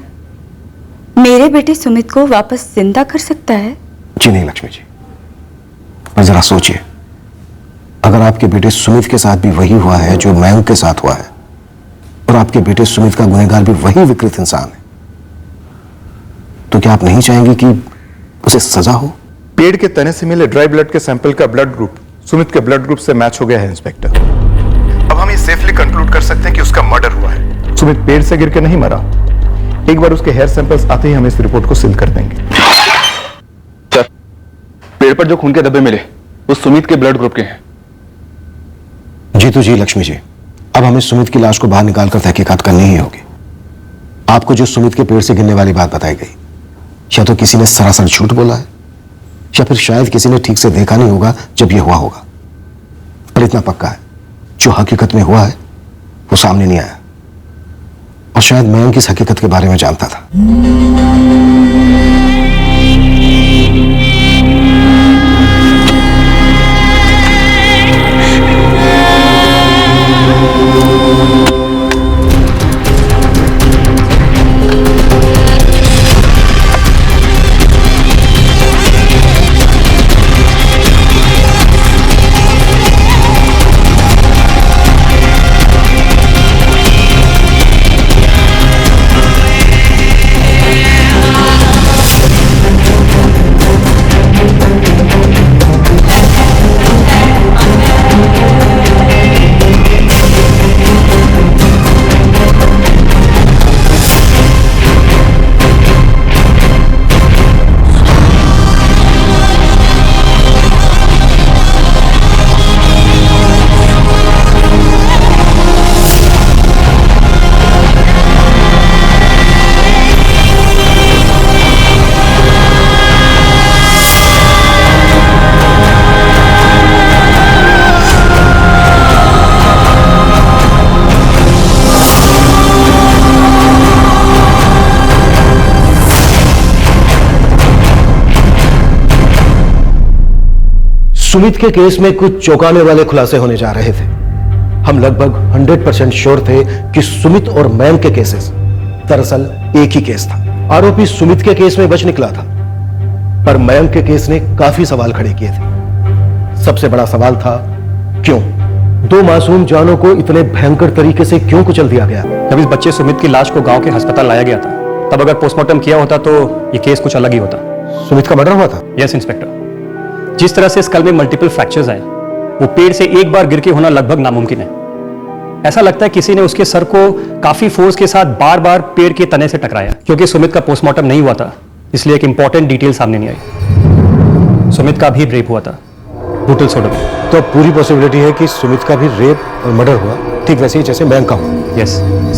मेरे बेटे सुमित को वापस जिंदा कर सकता है? जी नहीं लक्ष्मी जी, पर जरा सोचिए, अगर आपके बेटे सुमित के साथ भी वही हुआ है जो मयंक के साथ हुआ है, और आपके बेटे सुमित का गुनहगार भी वही विकृत इंसान है, तो क्या आप नहीं चाहेंगे कि उसे सजा हो? पेड़ के तने से मिले ड्राई ब्लड के सैंपल का ब्लड ग्रुप सुमित के ब्लड ग्रुप से मैच हो गया है इंस्पेक्टर। अब हम ये सेफली कंक्लूड कर सकते हैं कि उसका मर्डर हुआ है। सुमित पेड़ से गिर के नहीं मरा। एक बार उसके हेयर सैंपल्स आते ही हम इस रिपोर्ट को सील कर देंगे। सर, पेड़ पर जो खून के धब्बे मिले वो सुमित के ब्लड ग्रुप के हैं। जी तो जी लक्ष्मी जी, अब हमें सुमित की लाश को बाहर निकालकर तहकीकात करनी ही होगी। आपको जो सुमित के पेड़ से गिरने वाली बात बताई गई, या तो किसी ने सरासर झूठ बोला है, या फिर शायद किसी ने ठीक से देखा नहीं होगा जब यह हुआ होगा। पर इतना पक्का है, जो हकीकत में हुआ है वो सामने नहीं आया, और शायद मयंक इस हकीकत के बारे में जानता था। सुमित के केस में कुछ चौंकाने वाले खुलासे होने जा रहे थे। हम लगभग 100% श्योर थे कि सुमित और मयंक के केसेस दरअसल एक ही केस था। आरोपी सुमित के केस में बच निकला था, पर मयंक के केस ने काफी सवाल खड़े किए थे। सबसे बड़ा सवाल था क्यों? दो मासूम जानों को इतने भयंकर तरीके से क्यों कुचल दिया गया? जब इस बच्चे सुमित की लाश को गांव के अस्पताल लाया गया था, तब अगर पोस्टमार्टम किया होता तो ये केस कुछ अलग ही होता। सुमित का मर्डर हुआ था? Yes inspector. जिस तरह से स्कल में मल्टीपल फ्रैक्चर्स आए, वो पेड़ से एक बार गिर के होना लगभग नामुमकिन है। ऐसा लगता है किसी ने उसके सर को काफी फोर्स के साथ बार बार पेड़ के तने से टकराया। क्योंकि सुमित का पोस्टमार्टम नहीं हुआ था, इसलिए एक इंपॉर्टेंट डिटेल सामने नहीं आई। सुमित का भी रेप हुआ था, ब्रूटल सोडम। तो पूरी पॉसिबिलिटी है कि सुमित का भी रेप और मर्डर हुआ, ठीक वैसे ही जैसे मयंक का हुआ। यस,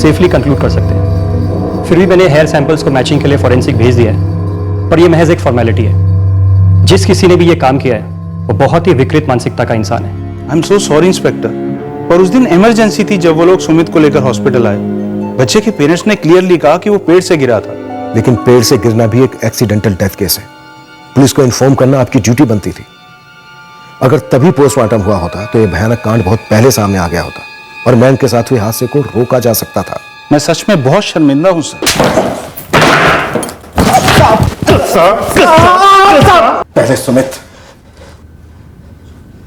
सेफली कंक्लूड कर सकते हैं। फिर भी मैंने हेयर सैंपल्स को मैचिंग के लिए फॉरेंसिक भेज दिया है, पर यह महज एक फॉर्मेलिटी है। जिस किसी ने भी ये काम किया है वो बहुत ही विकृत मानसिकता का इंसान है। I am so sorry inspector, पर उस दिन इमरजेंसी थी जब वो लोग सुमित को लेकर हॉस्पिटल आए। बच्चे के पेरेंट्स ने क्लियरली कहा कि वो पेड़ से गिरा था। लेकिन पेड़ से गिरना भी एक एक्सीडेंटल डेथ केस है। पुलिस को इन्फॉर्म करना आपकी ड्यूटी बनती थी। अगर तभी पोस्टमार्टम हुआ होता तो यह भयानक कांड बहुत पहले सामने आ गया होता और मयंक के साथ हुए हादसे को रोका जा सकता था। मैं सच में बहुत शर्मिंदा हूं सर। पहले सुमित,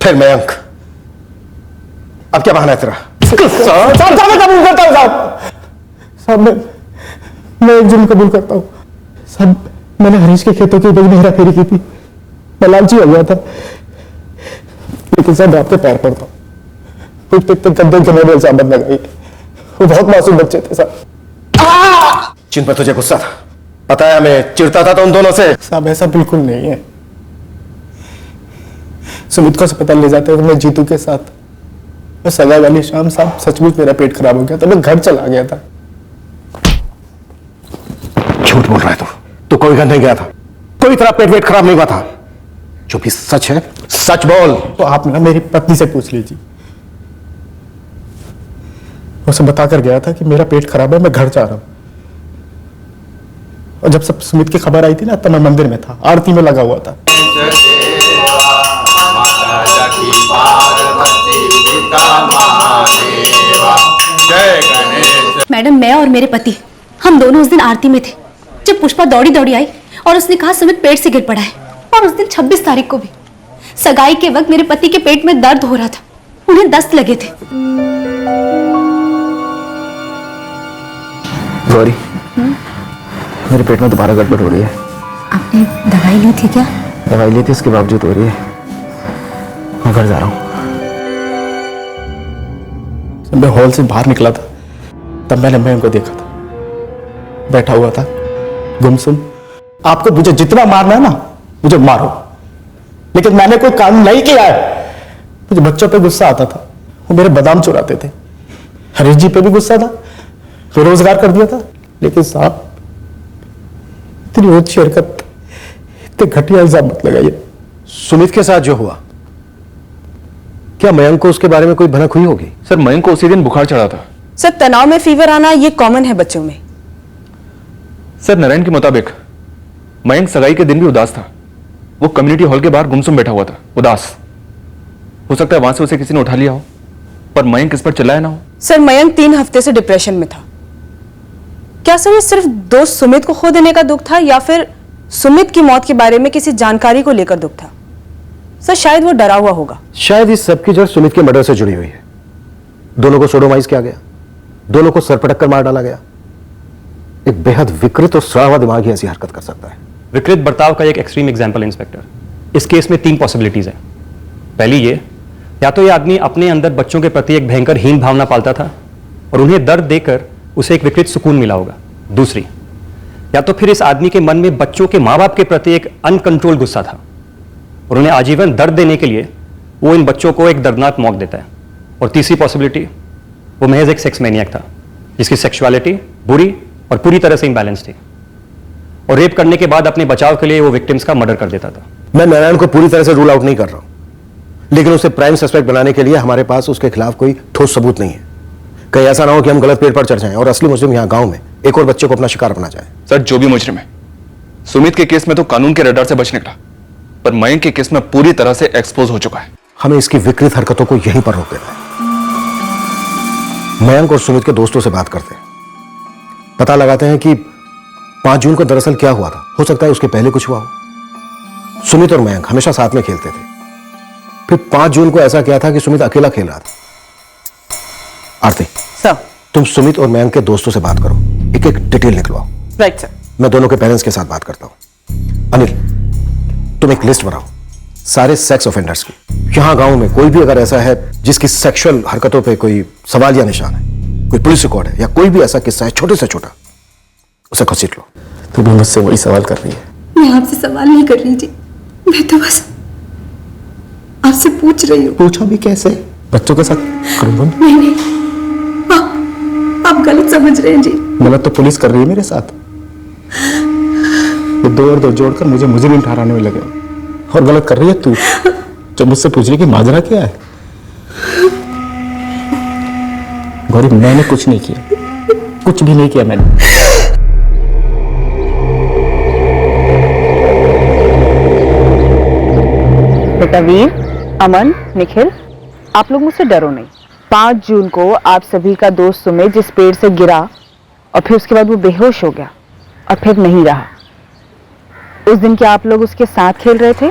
फिर मयंक। अब क्या बहाना है तेरा? कबूल करता हूँ साहब। मैं एक जुर्म कबूल करता हूँ साहब। मैंने हरीश के खेतों की बड़ी हेरा फेरी की थी। मैं लालची हो गया था, लेकिन साहब आपके पैर पड़ता हूँ। गद्दे के मेरे इल्जाम मत लगाइए। वो बहुत मासूम बच्चे थे साहब। जिन पर तुझे गुस्सा था, पता है मैं चिढ़ता था तो उन दोनों से। साहब ऐसा बिल्कुल नहीं है। सुमित को अस्पताल ले जाते हुए मैं जीतू के साथ, और सजा वाली शाम साहब सचमुच मेरा पेट खराब हो गया था। मैं घर चला गया था। झूठ बोल रहा है तू कोई घर नहीं गया था। कोई तरह पेट वेट खराब नहीं हुआ था। जो भी सच है सच बोल। तो आप ना मेरी पत्नी से पूछ लीजिए। उसे बताकर गया था कि मेरा पेट खराब है, मैं घर जा रहा हूं। और जब सब सुमित की खबर आई थी ना, तब मैं मंदिर में था, आरती में लगा हुआ था। मैडम, मैं और मेरे पति हम दोनों उस दिन आरती में थे जब पुष्पा दौड़ी दौड़ी आई और उसने कहा सुमित पेट से गिर पड़ा है। और उस दिन 26 तारीख को भी सगाई के वक्त मेरे पति के पेट में दर्द हो रहा था, उन्हें दस्त लगे थे। गौरी, मेरे पेट में दोबारा गड़बड़ हो रही है। आपने दवाई ली थी क्या? दवाई ली थी, इसके बावजूद हो रही है। मैं घर जा रहा हूँ। जब मैं हॉल से बाहर निकला था तब मैंने मयंक को देखा था, बैठा हुआ था गुमसुम। आपको मुझे जितना मारना है ना मुझे मारो, लेकिन मैंने कोई कानून नहीं किया है। मुझे बच्चों पे गुस्सा आता था, वो मेरे बादाम चुराते थे। हरीश जी पे भी गुस्सा था, बेरोजगार कर दिया था। लेकिन साहब इतनी अच्छी हरकत, इतने घटिया इल्जाम मत लगाइए। सुमित के साथ जो हुआ, क्या मयंक को उसके बारे में कोई भनक हुई होगी? सर, मयंक को उसी दिन बुखार चढ़ा था। सर, तनाव में फीवर आना ये कॉमन है बच्चों में। सर, नारायण के मुताबिक मयंक सगाई के दिन भी उदास था। वो कम्युनिटी हॉल के बाहर गुमसुम बैठा हुआ था, उदास। हो सकता है वहां से उसे किसी ने उठा लिया हो, पर मयंक इस पर चिल्लाया ना हो। सर, मयंक 3 हफ्ते से डिप्रेशन में था। क्या सर ये सिर्फ दोस्त सुमित को खो देने का दुख था, या फिर सुमित की मौत के बारे में किसी जानकारी को लेकर दुख था? सर, शायद वो डरा हुआ होगा। शायद इस सबकी जड़ सुमित के मर्डर से जुड़ी हुई है। दोनों को सोडोमाइज किया गया, दोनों को सर पटक कर मार डाला गया। एक बेहद विकृत और सड़ा दिमाग ही ऐसी हरकत कर सकता है। विकृत बर्ताव का एक एक्सट्रीम एग्जाम्पल इंस्पेक्टर। इस केस में 3 पॉसिबिलिटीज हैं। पहली ये, या तो ये आदमी अपने अंदर बच्चों के प्रति एक भयंकर हीन भावना पालता था और उन्हें दर्द देकर उसे एक विकृत सुकून मिला होगा। दूसरी, या तो फिर इस आदमी के मन में बच्चों के माँ बाप के प्रति एक अनकंट्रोल गुस्सा था और उन्हें आजीवन दर्द देने के लिए वो इन बच्चों को एक दर्दनाक मौत देता है। और तीसरी पॉसिबिलिटी, वो महज एक सेक्स मैनियक था जिसकी सेक्सुअलिटी बुरी और पूरी तरह से इम्बैलेंस थी, और रेप करने के बाद अपने बचाव के लिए वो विक्टिम्स का मर्डर कर देता था। मैं नारायण को पूरी तरह से रूल आउट नहीं कर रहा हूं, लेकिन उसे प्राइम सस्पेक्ट बनाने के लिए हमारे पास उसके खिलाफ कोई ठोस सबूत नहीं है। कहीं ऐसा ना हो कि हम गलत पेड़ पर चढ़ जाएं और असली मुजरिम यहां गांव में एक और बच्चे को अपना शिकार बना जाए। सर, जो भी मुजरिम है, सुमित के केस में तो कानून के रडार से बच निकला, पर मयंक के केस में पूरी तरह से एक्सपोज हो चुका है। हमें इसकी विकृत हरकतों को यहीं पर रोक देना है। मयंक और सुमित के दोस्तों से बात करते हैं, पता लगाते हैं कि 5 जून को दरअसल क्या हुआ था। हो सकता है उसके पहले कुछ हुआ हो। सुमित और मयंक हमेशा साथ में खेलते थे, फिर 5 जून को ऐसा क्या था कि सुमित अकेला खेल रहा था। आरती सर, तुम सुमित और मयंक के दोस्तों से बात करो, एक एक डिटेल निकलवाओ। Right sir. मैं दोनों के पेरेंट्स के साथ बात करता हूं। अनिल, तुम एक लिस्ट बनाओ सारे सेक्स ऑफेंडर्स की। यहां गांव में कोई भी अगर ऐसा है जिसकी सेक्सुअल हरकतों पे कोई सवाल या निशान है, कोई पुलिस रिकॉर्ड है या कोई भी ऐसा किस्सा है छोटे से छोटा, उसे घसीट लो। तू भी मुझसे वही सवाल कर रही है? मैं आपसे सवाल नहीं कर रही जी, मैं तो बस आपसे पूछ रही हूँ। पूछा भी कैसे? बच्चों के साथ करूंगा? नहीं, आप गलत समझ रहे हैं जी। गलत तो पुलिस कर रही है मेरे साथ। वो 2 और 2 जोड़कर मुझे मुजरिम ठहराने में लगे, और गलत कर रही है तू जो मुझसे पूछ रही कि माजरा क्या है। गौरी, मैंने कुछ नहीं किया, कुछ भी नहीं किया मैंने। बेटा वीर, अमन, निखिल, आप लोग मुझसे डरो नहीं। 5 जून को आप सभी का दोस्त सुमित जिस पेड़ से गिरा और फिर उसके बाद वो बेहोश हो गया और फिर नहीं रहा, उस दिन क्या आप लोग उसके साथ खेल रहे थे?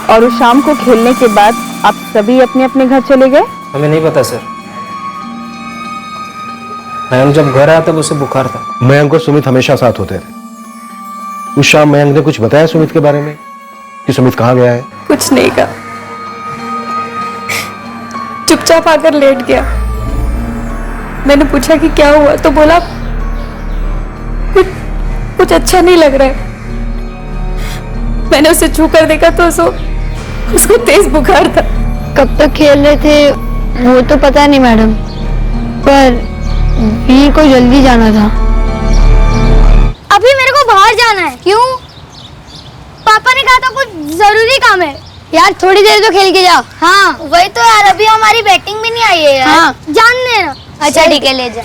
और उस शाम को खेलने के बाद आप सभी अपने अपने घर चले गए? हमें नहीं पता सर। मयंक जब घर आया तब उसे बुखार था। मयंक और सुमित हमेशा साथ होते थे। उस शाम मयंक ने कुछ बताया सुमित के बारे में कि सुमित कहाँ गया है? कुछ नहीं कहा, चुपचाप आकर लेट गया। मैंने पूछा कि क्या हुआ तो बोला कुछ अच्छा नहीं लग रहा है। मैंने उसे छू कर देखा तो उसको तेज बुखार था। कब तक खेल रहे थे वो तो पता नहीं मैडम, पर वीर को जल्दी जाना था। अभी मेरे को बाहर जाना है। क्यों? पापा ने कहा था कुछ जरूरी काम है। यार थोड़ी देर तो खेल के जाओ। हाँ वही तो यार, अभी हमारी बैटिंग भी नहीं आई है यार। हाँ। जान देना। अच्छा ठीक है, ले जा।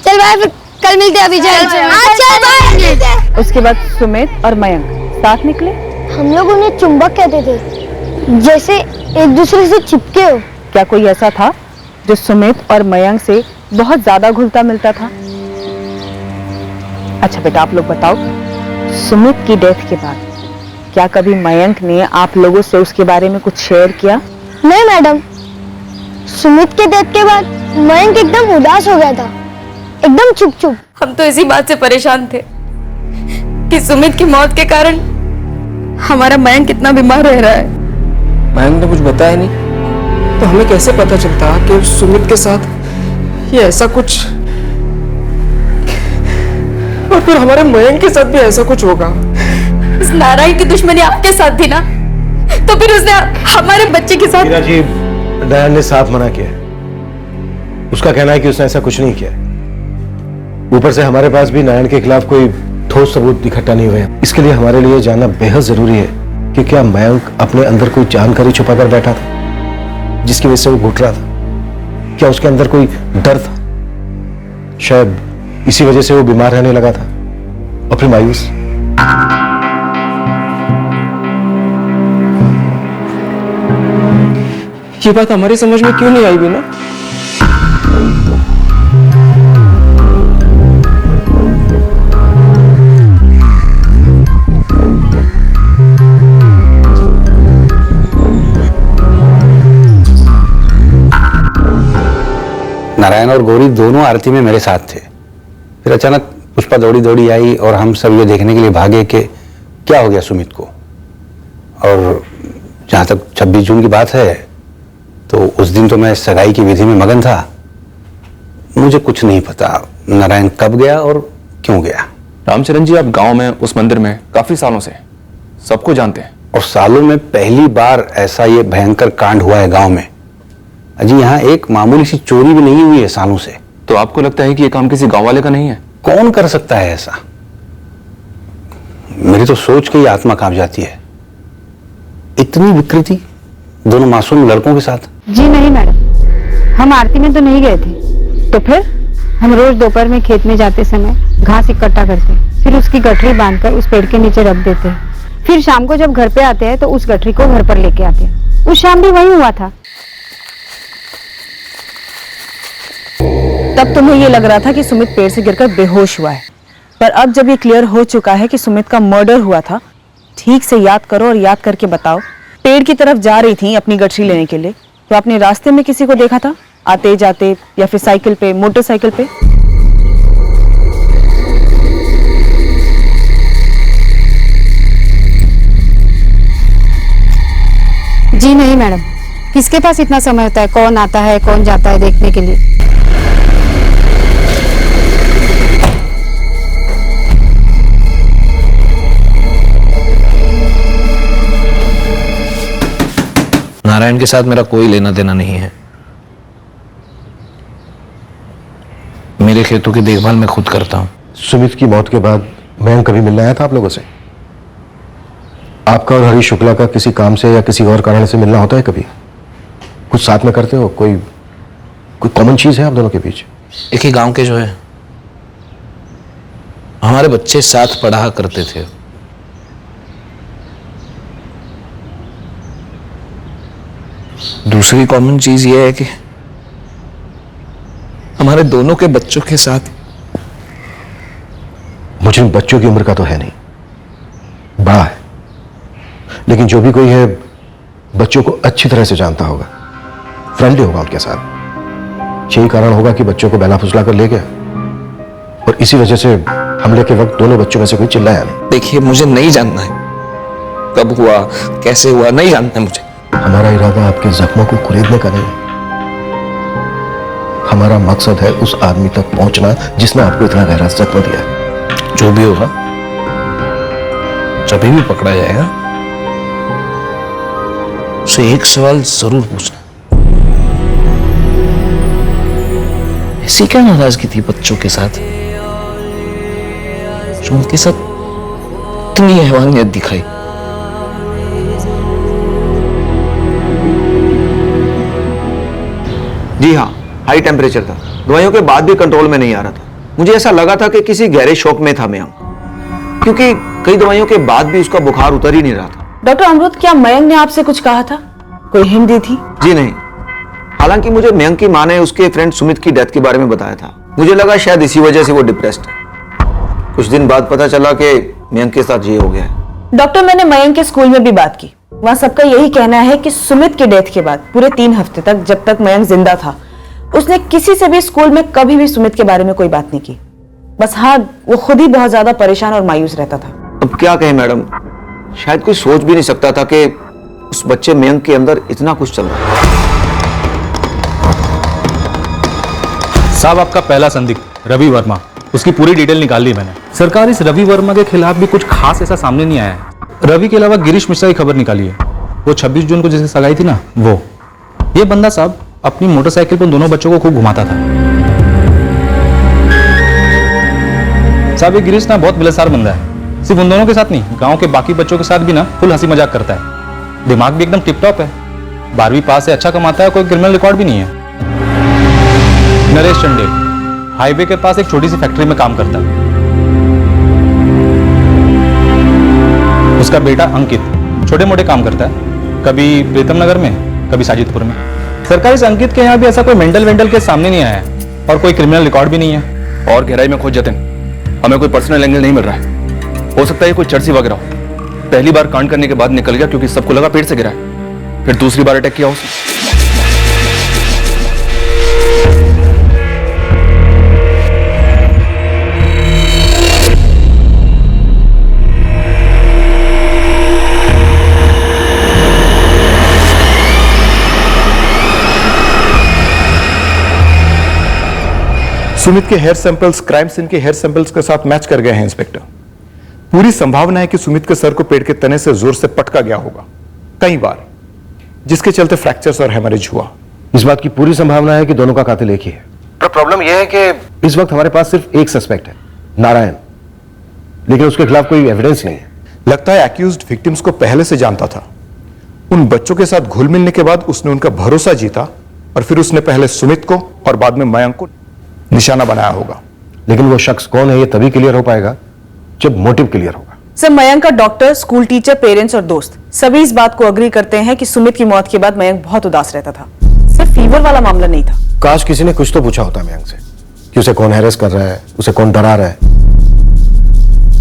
चल भाई, फिर कल मिलते हैं। अभी चल चल बाय। उसके बाद सुमित और मयंक साथ निकले। हम लोग उन्हें चुंबक कहते थे, जैसे एक दूसरे से चिपके हो। क्या कोई ऐसा था जो सुमित और मयंक से बहुत ज्यादा घुलता मिलता था? अच्छा बेटा, आप लोग बताओ, सुमित की डेथ के बाद क्या कभी मयंक ने आप लोगों से उसके बारे में कुछ शेयर किया? नहीं मैडम, सुमित के डेथ के बाद मयंक एकदम उदास हो गया था, एकदम चुप चुप। हम तो इसी बात से परेशान थे कि सुमित की मौत के कारण हमारा मयंक कितना बीमार रह रहा है। मयंक ने कुछ बताया नहीं, तो हमें कैसे पता चलता कि सुमित के साथ ये ऐसा कुछ, और फिर हमारे मयंक के साथ भी ऐसा कुछ होगा। इस नारायण की दुश्मनी आपके साथ थी ना, तो फिर उसने हमारे बच्चे के साथ। मीरा जी, दयान ने साफ मना किया। उसका कहना है कि उसने ऐसा कुछ नहीं किया। ऊपर से हमारे पास भी नारायण के खिलाफ कोई ठोस सबूत इकट्ठा नहीं हुए। इसके लिए हमारे लिए जानना बेहद जरूरी है कि क्या मयंक अपने अंदर कोई जानकारी छुपाकर बैठा था जिसकी वजह से वो घुट रहा था? क्या उसके अंदर कोई डर था? शायद इसी वजह से वो बीमार रहने लगा था और फिर मायूस। ये बात हमारी समझ में क्यों नहीं आई बीना? नारायण और गौरी दोनों आरती में मेरे साथ थे। फिर अचानक पुष्पा दौड़ी दौड़ी आई और हम सब ये देखने के लिए भागे कि क्या हो गया सुमित को। और जहाँ तक 26 जून की बात है, तो उस दिन तो मैं सगाई की विधि में मगन था। मुझे कुछ नहीं पता नारायण कब गया और क्यों गया। रामचरण जी, आप गांव में उस मंदिर में काफी सालों से सबको जानते हैं, और सालों में पहली बार ऐसा ये भयंकर कांड हुआ है गांव में। अजी, यहाँ एक मामूली सी चोरी भी नहीं हुई है सालों से। तो आपको लगता है कि ये काम किसी गांव वाले का नहीं है? कौन कर सकता है ऐसा? मेरी तो सोच के ही आत्मा कांप जाती है। इतनी विकृति दोनों मासूम लड़कों के साथ। जी नहीं मैडम, हम आरती में तो नहीं गए थे। तो फिर हम रोज दोपहर में खेत में जाते समय घास इकट्ठा करते, फिर उसकी गठरी बांधकर उस पेड़ के नीचे रख देते हैं। फिर शाम को जब घर पे आते हैं तो उस गठरी को घर पर लेके आते हैं। उस शाम भी वही हुआ था। तब तुम्हें ये लग रहा था कि सुमित पेड़ से गिरकर बेहोश हुआ है, पर अब जब ये क्लियर हो चुका है कि सुमित का मर्डर हुआ था, ठीक से याद करो और याद करके बताओ, पेड़ की तरफ जा रही थी अपनी गठरी लेने के लिए, तो आपने रास्ते में किसी को देखा था, आते जाते, या फिर साइकिल पे, मोटरसाइकिल पे? जी नहीं मैडम, किसके पास इतना समय होता है, कौन आता है कौन जाता है देखने के लिए। नारायण के साथ मेरा कोई लेना देना नहीं है। मेरे खेतों की देखभाल मैं खुद करता हूं। सुमित की मौत के बाद मयंक कभी मिलने आया था आप लोगों से? आपका और हरीश शुक्ला का किसी काम से या किसी और कारण से मिलना होता है कभी? कुछ साथ में करते हो? कोई कॉमन चीज है आप दोनों के बीच? एक ही गांव के जो है, हमारे बच्चे साथ पढ़ा करते थे। दूसरी कॉमन चीज यह है कि हमारे दोनों के बच्चों के साथ, मुझे बच्चों की उम्र का तो है नहीं, बड़ा है, लेकिन जो भी कोई है बच्चों को अच्छी तरह से जानता होगा, फ्रेंडली होगा उनके साथ। यही कारण होगा कि बच्चों को बहला फुसला कर ले गया और इसी वजह से हमले के वक्त दोनों बच्चों में से कोई चिल्लाया नहीं। देखिए, मुझे नहीं जानना है कब हुआ, कैसे हुआ, नहीं जानना है मुझे। हमारा इरादा आपके जख्मों को कुरेदने का नहीं, हमारा मकसद है उस आदमी तक पहुंचना जिसने आपको इतना गहरा जख्म दिया। जो भी होगा, जब भी पकड़ा जाएगा, उसे एक सवाल जरूर पूछना, ऐसी क्या नाराजगी थी बच्चों के साथ जो उनके साथ इतनी हैवानियत दिखाई? जी हाँ, हाई टेम्परेचर था, दवाइयों के बाद भी कंट्रोल में नहीं आ रहा था। मुझे ऐसा लगा था कि किसी गहरे शौक में था मयंक, क्योंकि कई दवाइयों के बाद भी उसका बुखार उतर ही नहीं रहा था। डॉक्टर अमृत, क्या मयंक ने आपसे कुछ कहा था, कोई हिंट दी थी? जी नहीं, हालांकि मुझे मयंक की मां ने उसके फ्रेंड सुमित की डेथ के बारे में बताया था। मुझे लगा शायद इसी वजह से वो डिप्रेस्ड है। कुछ दिन बाद पता चला कि मयंक के साथ ये हो गया है। डॉक्टर, मैंने मयंक के स्कूल में भी बात की, वहां सबका यही कहना है कि सुमित की डेथ के बाद पूरे 3 हफ्ते तक, जब तक मयंक जिंदा था, उसने किसी से भी स्कूल में कभी भी सुमित के बारे में कोई बात नहीं की। बस हाँ, वो खुद ही बहुत ज्यादा परेशान और मायूस रहता था। अब क्या कहें मैडम, शायद कोई सोच भी नहीं सकता था कि उस बच्चे मयंक के अंदर इतना कुछ चल रहा है। साहब, आपका पहला संदिग्ध रवि वर्मा, उसकी पूरी डिटेल निकाल ली मैंने। सरकार, इस रवि वर्मा के खिलाफ भी कुछ खास ऐसा सामने नहीं आया है। रवि के अलावा गिरीश मिश्रा की खबर निकाली है, वो 26 जून को जिसे सगाई थी ना, वो। ये बंदा साहब अपनी मोटरसाइकिल पर दोनों बच्चों को खूब घुमाता था। साहब, ये गिरीश ना बहुत मिलनसार बंदा है, सिर्फ उन दोनों के साथ नहीं, गांव के बाकी बच्चों के साथ भी ना फुल हंसी मजाक करता है। दिमाग भी एकदम टिप टॉप है, 12वीं पास से अच्छा कमाता है, कोई क्रिमिनल रिकॉर्ड भी नहीं है। नरेश चंडेल हाईवे के पास एक छोटी सी फैक्ट्री में काम करता है। उसका बेटा अंकित छोटे मोटे काम करता है, कभी प्रीतम नगर में, कभी साजिदपुर में। सरकारी से अंकित के यहाँ भी ऐसा कोई मेंटल के सामने नहीं आया है और कोई क्रिमिनल रिकॉर्ड भी नहीं है। और गहराई में खोज जतिन, हमें कोई पर्सनल एंगल नहीं मिल रहा है। हो सकता है कोई चर्सी वगैरह हो। पहली बार कांड करने के बाद निकल गया क्योंकि सबको लगा पेड़ से गिरा है, फिर दूसरी बार अटैक किया उसने। सुमित के हेयर सैंपल्स क्राइम सीन के हेयर सैंपल्स के साथ मैच कर गए हैं इंस्पेक्टर। पूरी संभावना है कि सुमित के सर को पेड़ के तने से जोर से पटका गया होगा कई बार, जिसके चलते फ्रैक्चर्स और हेमरेज हुआ। इस बात की पूरी संभावना है कि दोनों का कातिल एक ही है, पर प्रॉब्लम यह है कि इस वक्त हमारे पास सिर्फ एक सस्पेक्ट है, नारायण, लेकिन उसके खिलाफ कोई एविडेंस नहीं है। लगता है एक्यूज्ड विक्टिम्स को पहले से जानता था। उन बच्चों के साथ घुल मिलने के बाद उसने उनका भरोसा जीता और फिर उसने पहले सुमित को और बाद में मयंक को निशाना बनाया होगा। लेकिन वो शख्स कौन है ये तभी क्लियर हो पाएगा जब मोटिव क्लियर होगा। सर, मयंक का डॉक्टर, स्कूल टीचर, पेरेंट्स और दोस्त सभी इस बात को अग्री करते हैं कि सुमित की मौत के बाद मयंक बहुत उदास रहता था। सिर्फ फीवर वाला मामला नहीं था। काश किसी ने कुछ तो पूछा होता मयंक से, कि उसे कौन हैरेस कर रहा है, उसे कौन डरा रहा है।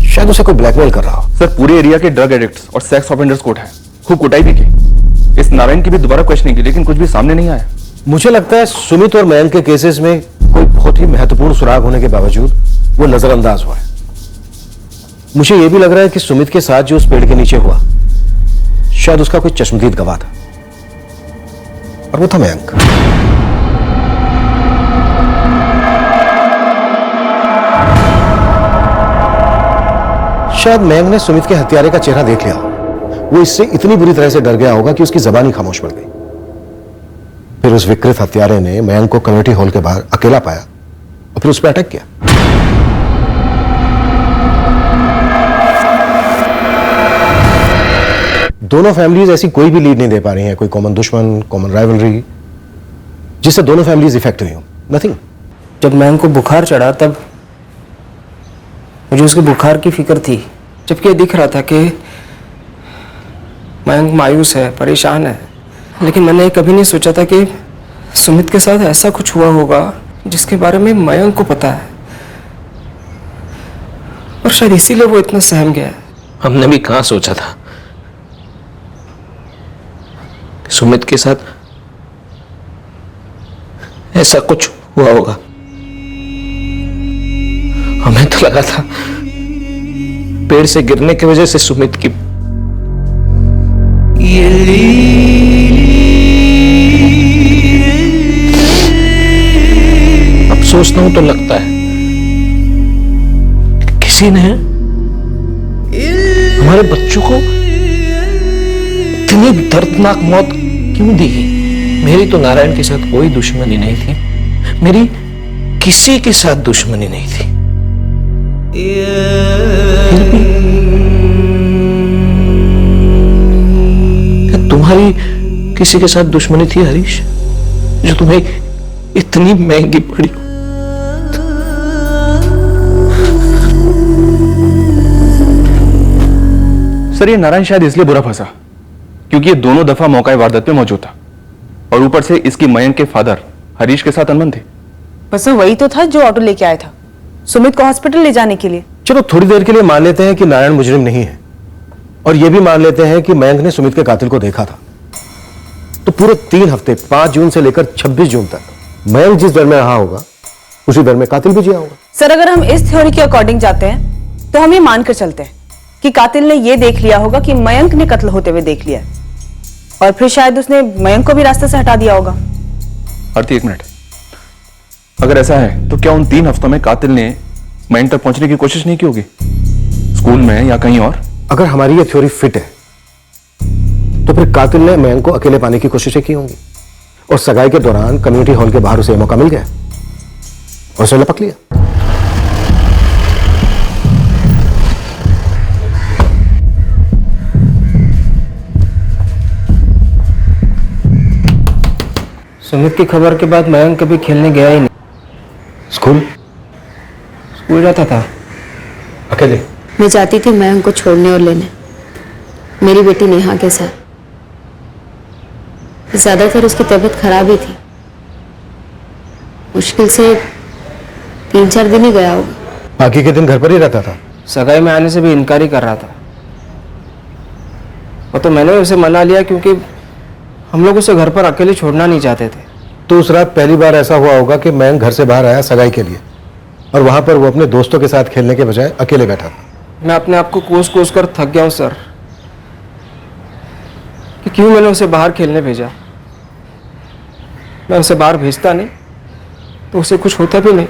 शायद उसे कोई ब्लैकमेल कर रहा हो। सर पूरे एरिया के ड्रग एडिक्ट्स और सेक्स ऑफेंडर्स कोर्ट है, खूब कुटाई भी की। इस नारायण की भी दोबारा क्वेश्चनिंग की, लेकिन कुछ भी सामने नहीं आया। मुझे लगता है सुमित और मयंक के केसेस में कोई बहुत ही महत्वपूर्ण सुराग होने के बावजूद वो नजरअंदाज हुआ है। मुझे यह भी लग रहा है कि सुमित के साथ जो उस पेड़ के नीचे हुआ, शायद उसका कोई चश्मदीद गवाह था, और वो था मयंक। शायद मयंक ने सुमित के हत्यारे का चेहरा देख लिया। वो इससे इतनी बुरी तरह से डर गया होगा कि उसकी जबान ही खामोश पड़ गई। फिर उस विकृत हत्यारे ने मयंक को कम्युनिटी हॉल के बाहर अकेला पाया और फिर उस पर अटैक किया। दोनों फैमिलीज ऐसी कोई भी लीड नहीं दे पा रही हैं, कोई कॉमन दुश्मन, कॉमन राइवलरी, जिससे दोनों फैमिलीज इफेक्ट हुई हो। नथिंग। जब मयंक को बुखार चढ़ा तब मुझे उसके बुखार की फिक्र थी, जबकि ये दिख रहा था कि मयंक मायूस है, परेशान है। लेकिन मैंने कभी नहीं सोचा था कि सुमित के साथ ऐसा कुछ हुआ होगा जिसके बारे में मयंक को पता है, और शायद इसीलिए वो इतना सहम गया है। हमने भी कहां सोचा था कि सुमित के साथ ऐसा कुछ हुआ होगा। हमें तो लगा था पेड़ से गिरने की वजह से सुमित की अब सोचता हूं तो लगता है किसी ने हमारे बच्चों को इतनी दर्दनाक मौत क्यों दी। मेरी तो नारायण के साथ कोई दुश्मनी नहीं थी, मेरी किसी के साथ दुश्मनी नहीं थी, फिर भी क्या तुम्हारी किसी के साथ दुश्मनी थी हरीश, जो तुम्हें इतनी महंगी पड़ी? सर ये नारायण शायद इसलिए बुरा फंसा क्योंकि ये दोनों दफा मौका वारदात पे मौजूद था, और ऊपर से इसकी मयंक के फादर हरीश के साथ अनबन थे। बस वो वही तो था जो ऑटो लेके आया था सुमित को हॉस्पिटल ले जाने के लिए। चलो थोड़ी देर के लिए मान लेते हैं कि नारायण मुजरिम नहीं है, और यह भी मान लेते हैं कि मयंक ने सुमित के कातिल को देखा था। तो पूरे 3 हफ्ते 5 जून से लेकर 26 जून तक मयंक जिस डर में रहा होगा उसी डर में कातिल भी जिया होगा। सर अगर हम इस थ्योरी के अकॉर्डिंग जाते हैं तो हम ये मानकर चलते हैं कि कातिल ने ये देख लिया होगा कि मयंक ने कत्ल होते हुए देख लिया, और फिर शायद उसने मयंक को भी रास्ते से हटा दिया होगा। आरती 1 मिनट, अगर ऐसा है तो क्या उन 3 हफ्तों में कातिल ने मयंक तक पहुंचने की कोशिश नहीं की होगी, स्कूल में या कहीं और? अगर हमारी ये थ्योरी फिट है तो फिर कातिल ने मयंक को अकेले पाने की कोशिशें की होंगी, और सगाई के दौरान कम्युनिटी हॉल के बाहर उसे मौका मिल गया और उसे लपक लिया। सुमित की खबर के बाद मयंक कभी खेलने गया ही नहीं। स्कूल जाता था अकेले। मैं जाती थी मयंक को छोड़ने और लेने, मेरी बेटी नेहा के साथ। ज्यादातर उसकी तबीयत खराब ही थी, मुश्किल से 3-4 दिन ही गया होगा। बाकी के दिन घर पर ही रहता था। सगाई में आने से भी इनकार ही कर रहा था, और तो मैंने उसे मना लिया क्योंकि हम लोग उसे घर पर अकेले छोड़ना नहीं चाहते थे। तो उस रात पहली बार ऐसा हुआ होगा कि मयंक घर से बाहर आया सगाई के लिए, और वहां पर वो अपने दोस्तों के साथ खेलने के बजाय अकेले बैठा था। मैं अपने आप को कोस कोस कर थक गया हूं सर, कि क्यों मैंने उसे बाहर खेलने भेजा। मैं उसे बाहर भेजता नहीं तो उसे कुछ होता भी नहीं।